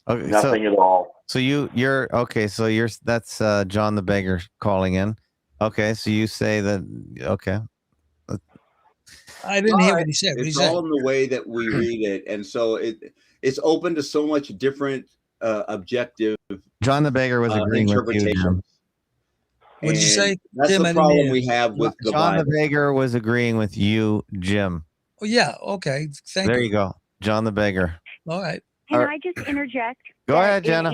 Nothing at all. So you're okay. So that's John the Beggar calling in. Okay, so you say that. Okay. I didn't hear what he said. It's all in the way that we read it, and so it's open to so much different objective. John the Beggar was agreeing with you, Jim. What did you say? That's Jim, the problem we have with the John Bible. the Beggar was agreeing with you, Jim. Oh yeah. Okay. Thank you. There you go, John the Beggar. All right. Can I just interject? Go ahead, Jenna.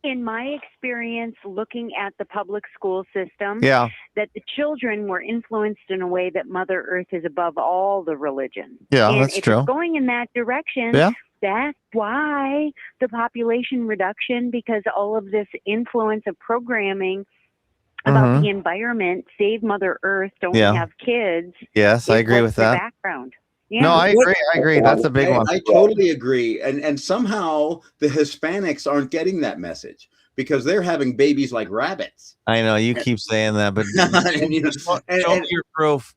In my experience looking at the public school system, that the children were influenced in a way that Mother Earth is above all the religion. Yeah, and that's if true. It's going in that direction. Yeah. That's why the population reduction, because all of this influence of programming about the environment, save Mother Earth, don't have kids. Yes, I agree with that. Background. Yeah. No, I agree. That's a big one. I totally agree. And somehow the Hispanics aren't getting that message because they're having babies like rabbits. I know you keep saying that, but show me your proof.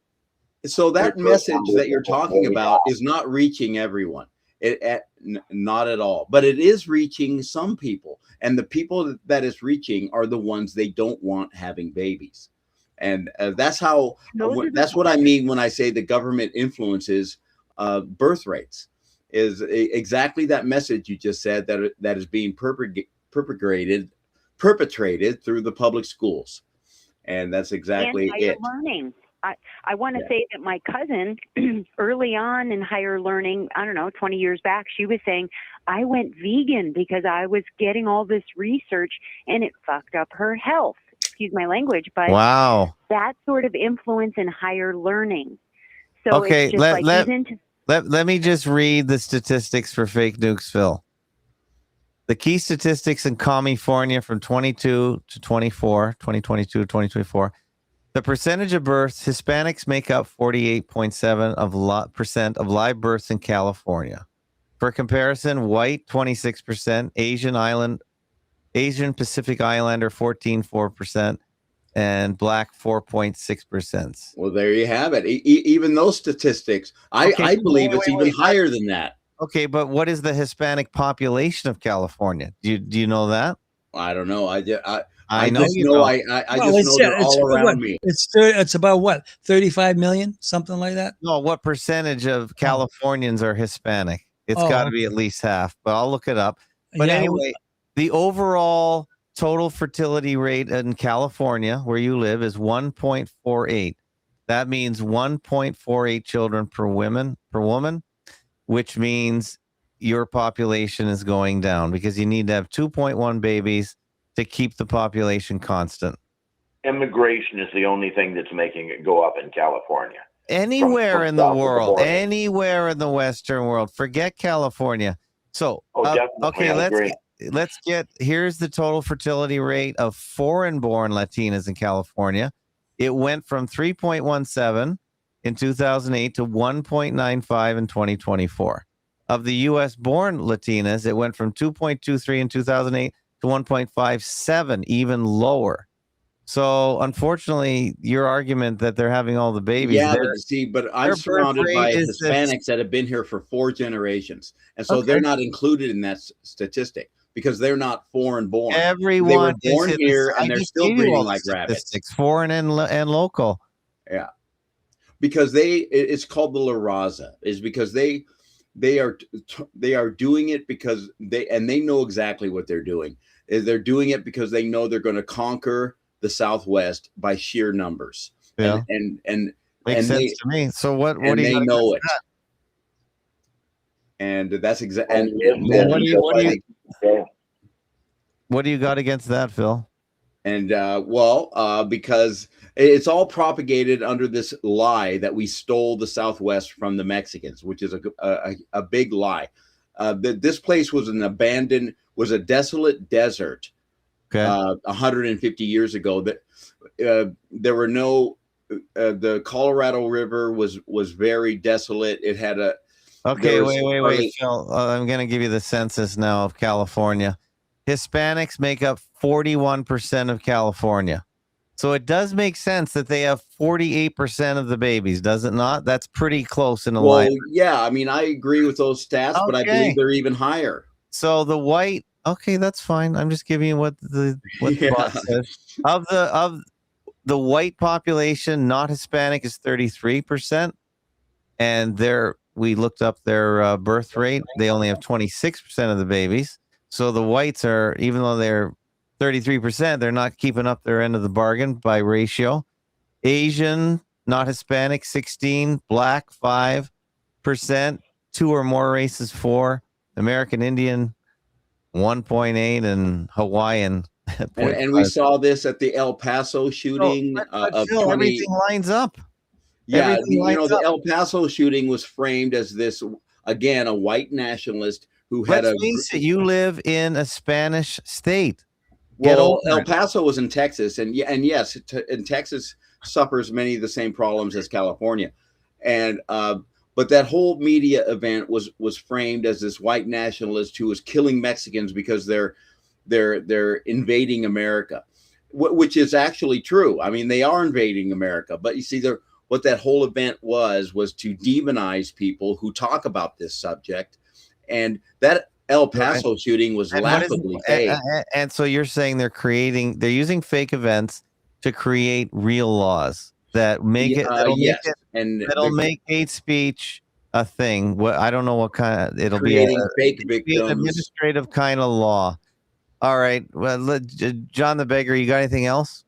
So that message that you're talking about is not reaching everyone. Not at all. But it is reaching some people. And the people that it's reaching are the ones they don't want having babies. And that's what I mean when I say the government influences birth rates, is exactly that message you just said that is being perpetrated through the public schools. And that's exactly it. Learning. I want to say that my cousin early on in higher learning, I don't know, 20 years back, she was saying, I went vegan because I was getting all this research and it fucked up her health. Excuse my language, but wow, that sort of influence in higher learning. So okay, it's just let me just read the statistics for Fake Nukesville. The key statistics in California from 2022 to 2024. The percentage of births, Hispanics make up 48.7% of live births in California. For comparison, white 26%, Asian Pacific Islander 14.4%, and black 4.6%. Well, there you have it. Even those statistics, I believe it's even higher than that. Okay, but what is the Hispanic population of California? Do you know that? I don't know. I just know they're all around me. It's about what, 35 million, something like that. No, what percentage of Californians are Hispanic? It's got to be at least half, but I'll look it up. But anyway, the overall total fertility rate in California, where you live, is 1.48. That means 1.48 children per woman, which means your population is going down because you need to have 2.1 babies to keep the population constant. Immigration is the only thing that's making it go up in California. Anywhere in the south of world, border. anywhere in the Western world, forget California. So, definitely, okay, I agree. let's get, here's the total fertility rate of foreign-born Latinas in California. It went from 3.17 in 2008 to 1.95 in 2024. Of the U.S.-born Latinas, it went from 2.23 in 2008 to 1.57, even lower. So, unfortunately, your argument that they're having all the babies, yeah, but I'm surrounded by Hispanics that have been here for 4 generations, and so they're not included in that statistic because they're not foreign born. Everyone they were born here, and they're still breeding like rabbits. Foreign and local. Yeah, because it's called the La Raza, is because they are doing it because they know exactly what they're doing. They're doing it because they know they're going to conquer the Southwest by sheer numbers. Yeah, and makes sense to me. So what do you they know it? And that's exactly. And what do you got against that, Phil? And because it's all propagated under this lie that we stole the Southwest from the Mexicans, which is a big lie. This place was a desolate desert. 150 years ago, that there were no. The Colorado River was very desolate. It had a. Okay, wait, Phil. I'm going to give you the census now of California. Hispanics make up 41% of California. So it does make sense that they have 48% of the babies, does it not? That's pretty close in alignment. Well, yeah, I mean, I agree with those stats, but I believe they're even higher. So the white, okay, that's fine. I'm just giving you what the bot says. Of the white population, not Hispanic, is 33%, and we looked up their birth rate. They only have 26% of the babies. So the whites are, even though they're 33%, they're not keeping up their end of the bargain by ratio. Asian, not Hispanic, 16. Black, 5%. 2 or more races, 4. American Indian, 1.8, and Hawaiian. And we saw this at the El Paso shooting of Phil, 20. Everything lines up. Yeah, the El Paso shooting was framed as this, again, a white nationalist who had Let's face it, you live in a Spanish state. Well, El Paso was in Texas, and yes, and Texas suffers many of the same problems as California, and but that whole media event was framed as this white nationalist who was killing Mexicans because they're invading America, which is actually true. I mean, they are invading America, but you see, what that whole event was to demonize people who talk about this subject. And that El Paso shooting was laughably fake. And so you're saying they're using fake events to create real laws that make it'll make hate speech a thing. I don't know what kind of, it'll be fake victims. An administrative kind of law. All right. Well, John the Beggar, you got anything else?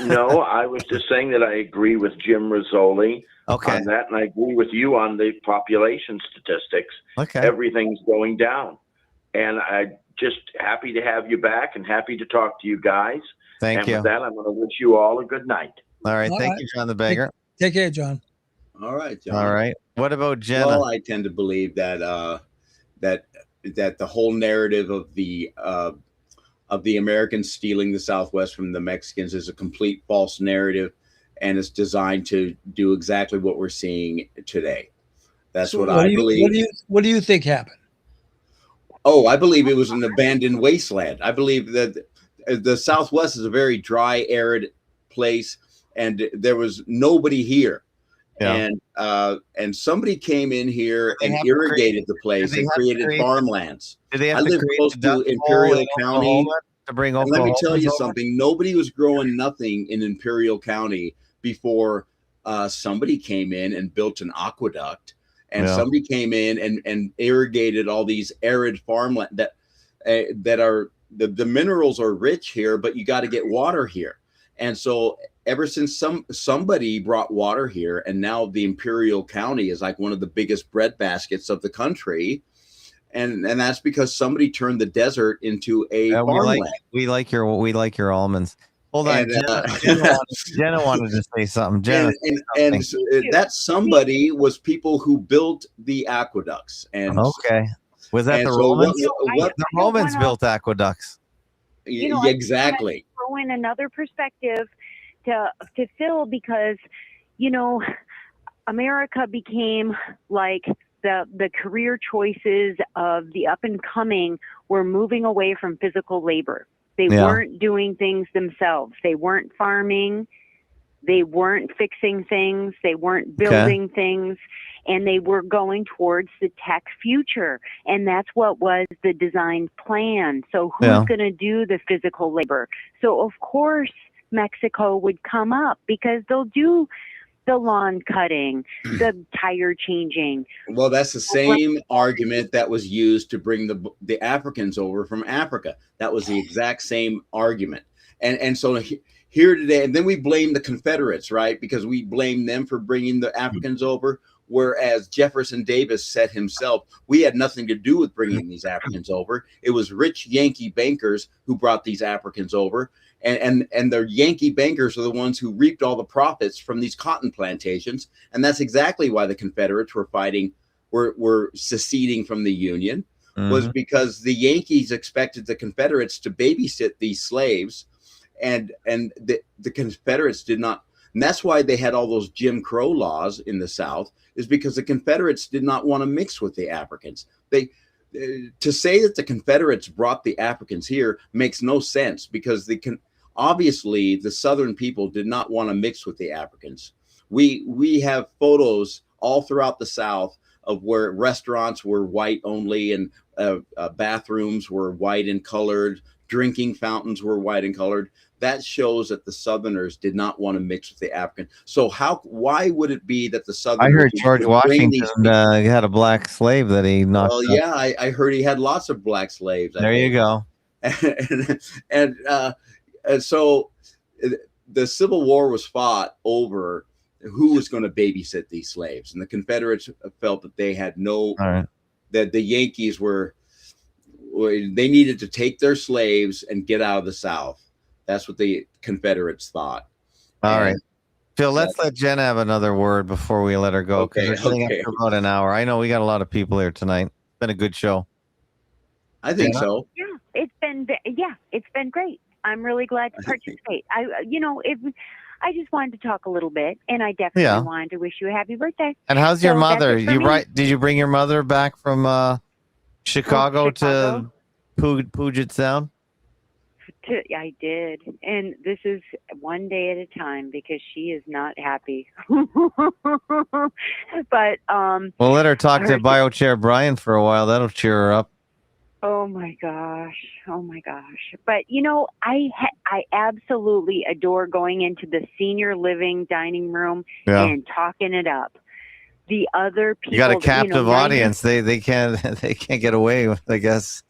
No, I was just saying that I agree with Jim Rizoli on that, and I agree with you on the population statistics. Okay. Everything's going down. And I'm just happy to have you back and happy to talk to you guys. Thank you. With that, I'm going to wish you all a good night. All right. Thank you, John the Beggar. Take care, John. All right, John. All right. What about Jenna? Well, I tend to believe that that the whole narrative of the Americans stealing the Southwest from the Mexicans is a complete false narrative, and it's designed to do exactly what we're seeing today. That's what I believe. What do you think happened? Oh, I believe it was an abandoned wasteland. I believe that the Southwest is a very dry, arid place, and there was nobody here. Yeah. And somebody came in here and irrigated the place and created farmlands. I live close to Imperial County. And let me tell you something. Nobody was growing nothing in Imperial County before somebody came in and built an aqueduct, and somebody came in and irrigated all these arid farmland that are the minerals are rich here, but you got to get water here. And so ever since somebody brought water here, and now the Imperial County is like one of the biggest breadbaskets of the country, and that's because somebody turned the desert into a farmland. We like your almonds. Hold on, And, Jenna wanted to say something. Jenna, and that somebody was people who built the aqueducts. And okay, was that and the so Romans? what The Romans built aqueducts. Exactly. Throw in another perspective to Phil, because America became like the career choices of the up and coming were moving away from physical labor. They weren't doing things themselves. They weren't farming. They weren't fixing things. They weren't building things. And they were going towards the tech future. And that's what was the design plan. So who's going to do the physical labor? So, of course, Mexico would come up, because they'll do the lawn cutting, the tire changing. Well, that's the same argument that was used to bring the Africans over from Africa. That was the exact same argument. And so here today, and then we blame the Confederates, right? Because we blame them for bringing the Africans over. Whereas Jefferson Davis said himself, we had nothing to do with bringing these Africans over. It was rich Yankee bankers who brought these Africans over. And the Yankee bankers are the ones who reaped all the profits from these cotton plantations. And that's exactly why the Confederates were fighting, were seceding from the Union, was because the Yankees expected the Confederates to babysit these slaves. And the Confederates did not. And that's why they had all those Jim Crow laws in the South, is because the Confederates did not want to mix with the Africans. To say that the Confederates brought the Africans here makes no sense, because obviously the Southern people did not want to mix with the Africans. We have photos all throughout the South of where restaurants were white only, and bathrooms were white and colored, drinking fountains were white and colored. That shows that the Southerners did not want to mix with the African. So why would it be that the Southerners? I heard George Washington had a black slave that he knocked. Well, yeah, I heard he had lots of black slaves. There you go. And so the Civil War was fought over who was going to babysit these slaves, and the Confederates felt that they had that the Yankees they needed to take their slaves and get out of the South. That's what the Confederates thought. All right. Phil, let's let Jen have another word before we let her go, because we're sitting up for about an hour. I know we got a lot of people here tonight. It's been a good show. I think so. Yeah, it's been great. I'm really glad to participate. I just wanted to talk a little bit, and I definitely wanted to wish you a happy birthday. And how's your mother? Did you bring your mother back from Chicago to Puget Sound? I did, and this is one day at a time, because she is not happy. But well, let her talk to Biochair Brian for a while. That'll cheer her up. Oh my gosh! But I absolutely adore going into the senior living dining room and talking it up. The other people, you got a captive audience. They can't get away with, I guess,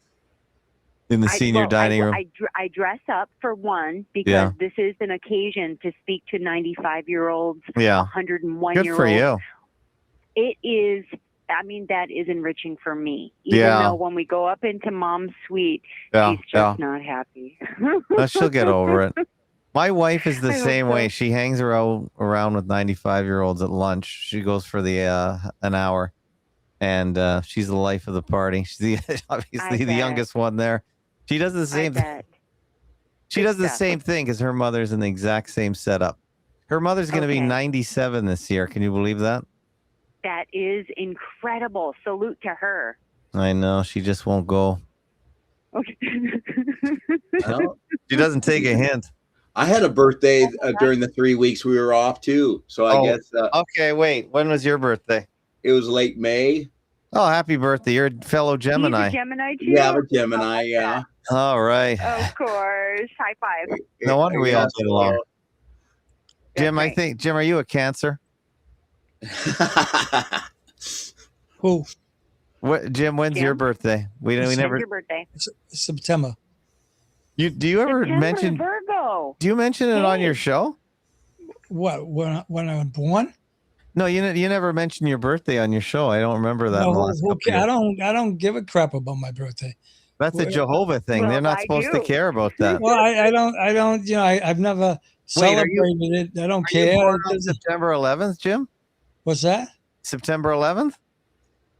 in the senior dining room. I dress up for one, because this is an occasion to speak to 95-year-olds, 101-year-olds. Good for you. It is. I mean, that is enriching for me. Even though when we go up into Mom's suite, she's just not happy. She'll get over it. My wife is the same way. She hangs around with 95-year-olds at lunch. She goes for the an hour, and she's the life of the party. She's obviously the youngest one there. She does the same thing. She does the same thing, because her mother's in the exact same setup. Her mother's going to be 97 this year. Can you believe that? That is incredible. Salute to her. I know. She just won't go. Okay. She doesn't take a hint. I had a birthday during the 3 weeks we were off too. So I guess. Okay, wait. When was your birthday? It was late May. Oh, happy birthday. You're a fellow Gemini. He's a Gemini too? Yeah, I'm a Gemini, yeah. All right. Of course. High five. No wonder we all get along. Jim, Jim, are you a Cancer? Who? What, Jim? When's your birthday? We never. Your birthday? September. Do you ever mention Virgo? Do you mention it on your show? What? When I was born? No, you never mentioned your birthday on your show. I don't remember that in the last couple of years. I don't give a crap about my birthday. That's a Well, Jehovah thing. They're Well, not I supposed to do. care about that. well, I don't, you know, I've never Wait, are you celebrated it. I don't are you care. born It on doesn't- September 11th, Jim? What's that? September 11th?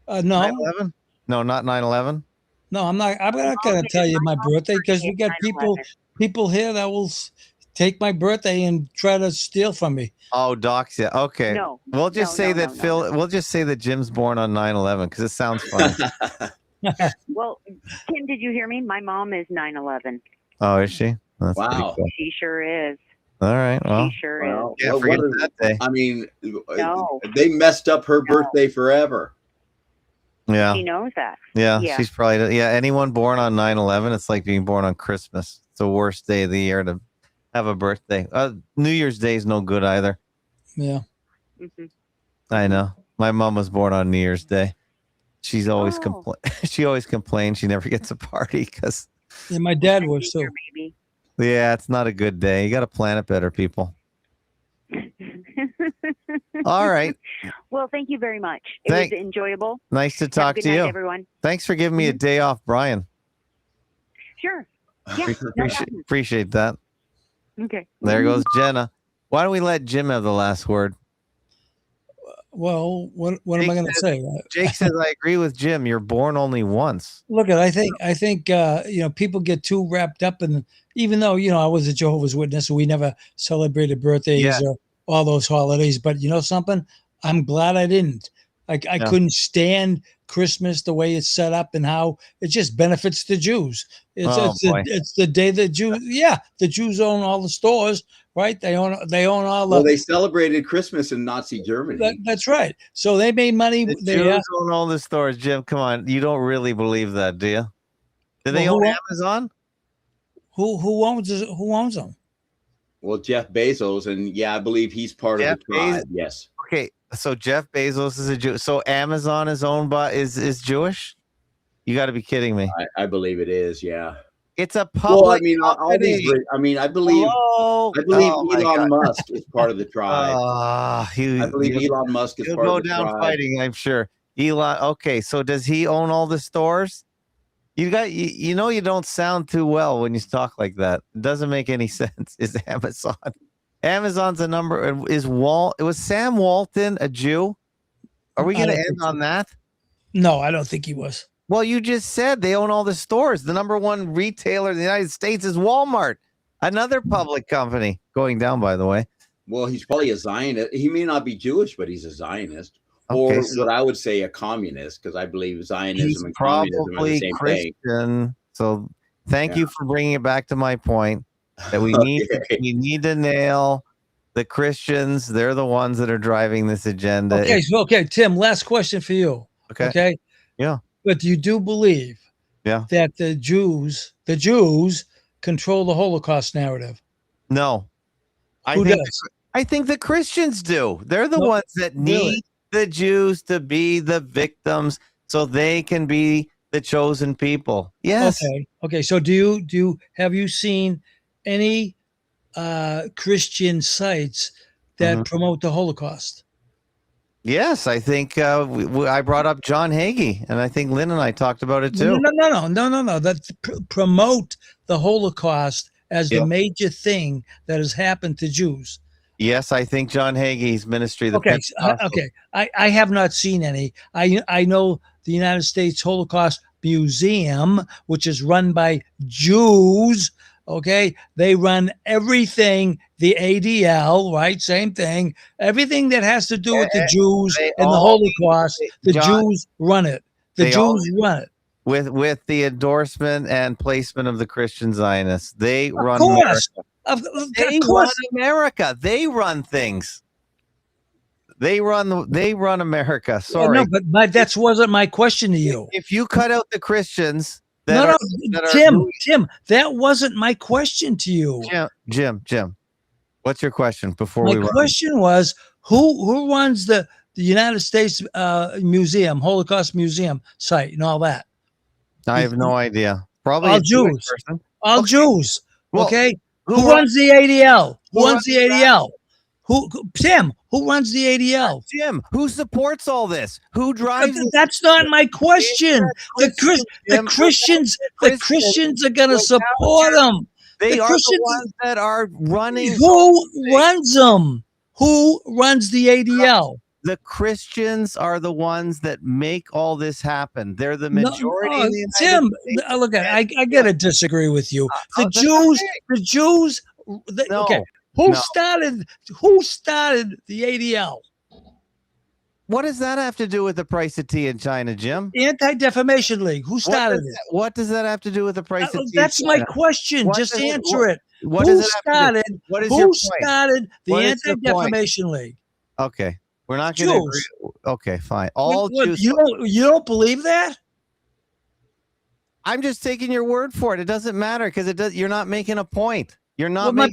No, 9/11? No, not 9/11. no, I'm not. I'm not mom going to tell you my mom's birthday because we is got 9/11. people here that will take my birthday and try to steal from me. Oh, docs, yeah. Okay. No. We'll just say that No. We'll just say that Jim's born on 9/11 because it sounds funny. Well, Tim, did you hear me? My mom is 9/11. Oh, is she? That's pretty Wow. cool. She sure is. All right. Well, She sure Well, can't what forget is- that day. I mean, No. they messed up her birthday forever. Yeah. is. She knows that. Yeah. Yeah. She's probably, yeah. Anyone born on 9/11, it's like being born on Christmas. It's the worst day of the year to have a birthday. New Year's Day is no good either. Yeah. Mhm. I know. My mom was born on New Year's Day. She's always Oh. She always complains she never gets a party because, Yeah, my dad was too. Maybe. yeah, it's not a good day. You got to plan it better, people. All right. Well, thank you very much. It was enjoyable. Nice to Have a talk good to night, you. everyone. Thanks for giving me a day off, Brian. Sure. Yeah. No problem. Appreciate that. Okay. There goes Jenna. Why don't we let Jim have the last word? Well, what am I Jake going to say? Jake says, I agree with Jim. You're born only once. Look, I think you know, people get too wrapped up in, even though, you know, I was a Jehovah's Witness, so we never celebrated birthdays Yeah. or all those holidays. But you know something? I'm glad I didn't. I Yeah. couldn't stand Christmas the way it's set up and how it just benefits the Jews. It's the day the Jews own all the stores, right? They own all the. Well, they celebrated Christmas in Nazi Germany. That's right. So they made money. The Jews own all the stores. Jim, come on. You don't really believe that, do you? Do they own Amazon? Who owns them? Well, Jeff Bezos, and yeah, I believe he's part of the tribe. Yes. Okay, so Jeff Bezos is a Jew. So Amazon is owned by is Jewish? You got to be kidding me. I believe it is. Yeah. It's a public. Well, I mean, all these. I mean, I believe. Hello? I believe Oh, my Elon God. Musk is part of the tribe. I believe Elon Musk is he'll part go of the down tribe. fighting, I'm sure. Elon. Okay, so does he own all the stores? You know you don't sound too well when you talk like that. It doesn't make any sense. Is Amazon? Amazon's a number. It was Sam Walton a Jew? Are we going to end on that? No, I don't think he was. Well, you just said they own all the stores. The number one retailer in the United States is Walmart, another public company. Going down, by the way. Well, he's probably a Zionist. He may not be Jewish, but he's a Zionist. Okay, Or what I would say a communist, because I believe Zionism and communism are the same Christian. thing. So thank you for bringing it back to my point that we need to nail the Christians. They're the ones that are driving this agenda. Okay, Tim, last question for you. Okay. Yeah. But you do believe that the Jews control the Holocaust narrative? No. Who does? I think the Christians do. They're the ones that need the Jews to be the victims so they can be the chosen people. Yes. Okay. So have you seen any Christian sites that promote the Holocaust? Yes, I think I brought up John Hagee, and I think Lynn and I talked about it too. No. That promote the Holocaust as the major thing that has happened to Jews. Yes, I think John Hagee's ministry. Okay. I have not seen any. I know the United States Holocaust Museum, which is run by Jews. Okay, they run everything. The ADL, right? Same thing. Everything that has to do with the Jews and the Holocaust, the Jews run it. The Jews run it with the endorsement and placement of the Christian Zionists. They run. Of They run America. They run things. They run America. Sorry. No, but that wasn't my question to you. If you cut out the Christians, Tim, that wasn't my question to you. Jim, what's your question before my question was who runs the United States Museum, Holocaust Museum site and all that? I have no idea. Probably all Jews. All Jews. Well, okay. Who runs the ADL? Who runs the ADL? Tim, Who runs the ADL? Jim, who supports all this? Who drives this? That's not my question. The Christians are going to support them. They are the ones that are running. Who runs them? Who runs the ADL? The Christians are the ones that make all this happen. They're the majority. In the Tim, look at I got to disagree with you. The Jews. Okay, who started the ADL? What does that have to do with the price of tea in China, Jim? Anti-Defamation League. Who started it? What does that have to do with the price of tea? That's my question. Just answer it. Who started the Anti-Defamation League? Okay. We're not going to agree. Okay, fine. Jews. You don't believe that? I'm just taking your word for it. It doesn't matter because you're not making a point. You're not my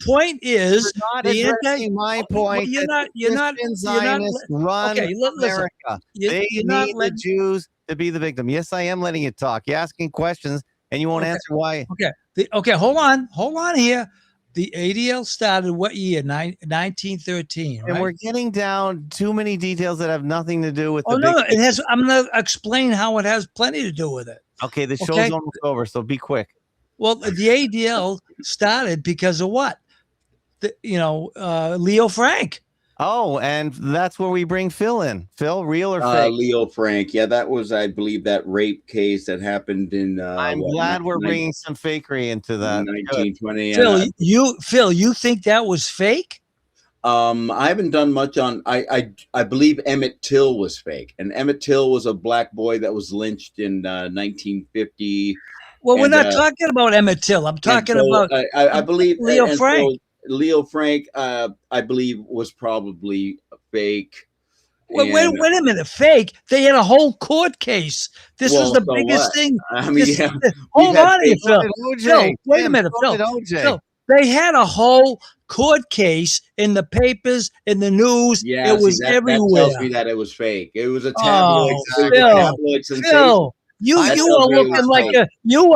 point is my point. You're not Zionists run America. They need the Jews to be the victim. Yes, I am letting you talk. You're asking questions and you won't answer why. Okay. Hold on here. The ADL started what year? 1913. Right? And we're getting down too many details that have nothing to do with. It has. I'm going to explain how it has plenty to do with it. Okay, the show's almost over, so be quick. Well, the ADL started because of what? Leo Frank. Oh, and that's where we bring Phil in. Phil, real or fake? Leo Frank. Yeah, that was, I believe, that rape case that happened in. I'm glad we're bringing some fakery into that. 1920. Phil, you think that was fake? I haven't done much on. I believe Emmett Till was fake, and Emmett Till was a black boy that was lynched in 1950. Well, we're not talking about Emmett Till. I'm talking about. I believe Leo Frank. So Leo Frank, I believe, was probably fake. Wait a minute, fake? They had a whole court case. This was the biggest thing. I mean, hold on here, Phil. Phil, wait a minute, Phil. They had a whole court case in the papers, in the news. Yeah, it was everywhere. That tells me that it was fake. It was a tabloid. Phil, you are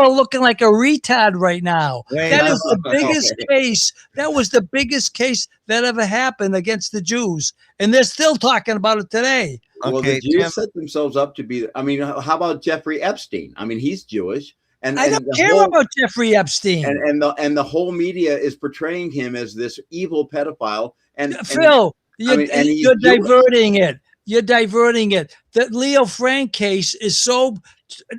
looking like a retard right now. That is the biggest case. That was the biggest case that ever happened against the Jews, and they're still talking about it today. Well, the Jews set themselves up to be. I mean, how about Jeffrey Epstein? I mean, he's Jewish. And I don't care about Jeffrey Epstein. And the whole media is portraying him as this evil pedophile. And Phil, you're diverting it. You're diverting it. The Leo Frank case is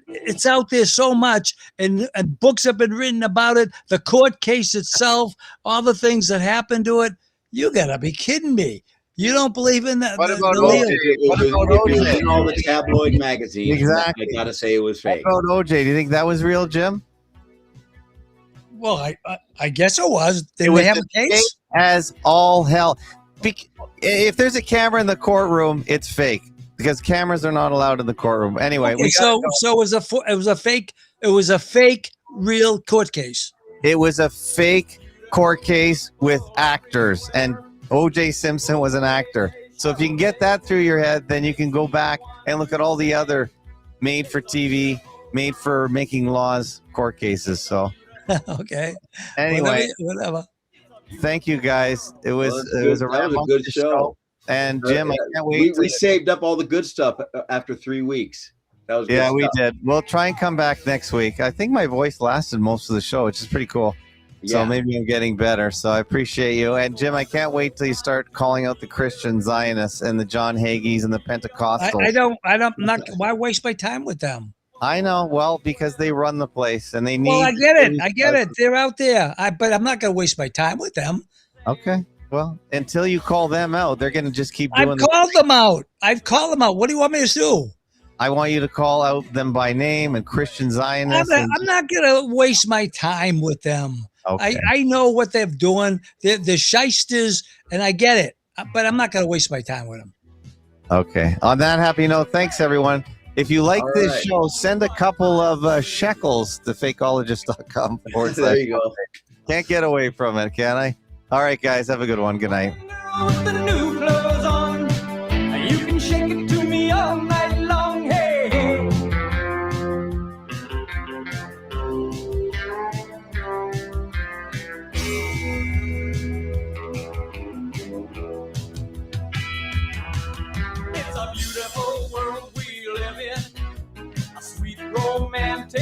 it's out there so much, and books have been written about it. The court case itself, all the things that happened to it. You gotta be kidding me. You don't believe in that? What about OJ? It was in all the tabloid magazines. Exactly. I gotta say it was fake. What about OJ? Do you think that was real, Jim? Well, I guess it was. Did they have a case? As all hell. If there's a camera in the courtroom, it's fake because cameras are not allowed in the courtroom. Anyway, so it was a fake real court case. It was a fake court case with actors, and O.J. Simpson was an actor. So if you can get that through your head, then you can go back and look at all the other made for TV, made for making laws court cases. So okay. Anyway, whatever. Thank you guys. It was a good show. And Jim, I can't wait. We saved up all the good stuff after 3 weeks. That was good we stuff. did. We'll try and come back next week. I think my voice lasted most of the show, which is pretty cool. So maybe I'm getting better. So I appreciate you. And Jim, I can't wait till you start calling out the Christian Zionists and the John Hagees and the Pentecostals. Why waste my time with them? I know. Well, because they run the place and they need. Well, I get it. They're out there. But I'm not going to waste my time with them. Okay. Well, until you call them out, they're going to just keep doing. I've called them out. What do you want me to do? I want you to call out them by name and Christian Zionists. I'm not going to waste my time with them. Okay. I know what they're doing. They're shysters, and I get it. But I'm not going to waste my time with them. Okay. On that happy note, thanks, everyone. If you like this show, send a couple of shekels to fakeologist.com. There you go. Can't get away from it, can I? All right, guys. Have a good one. Good night. a beautiful world we live in, a sweet romantic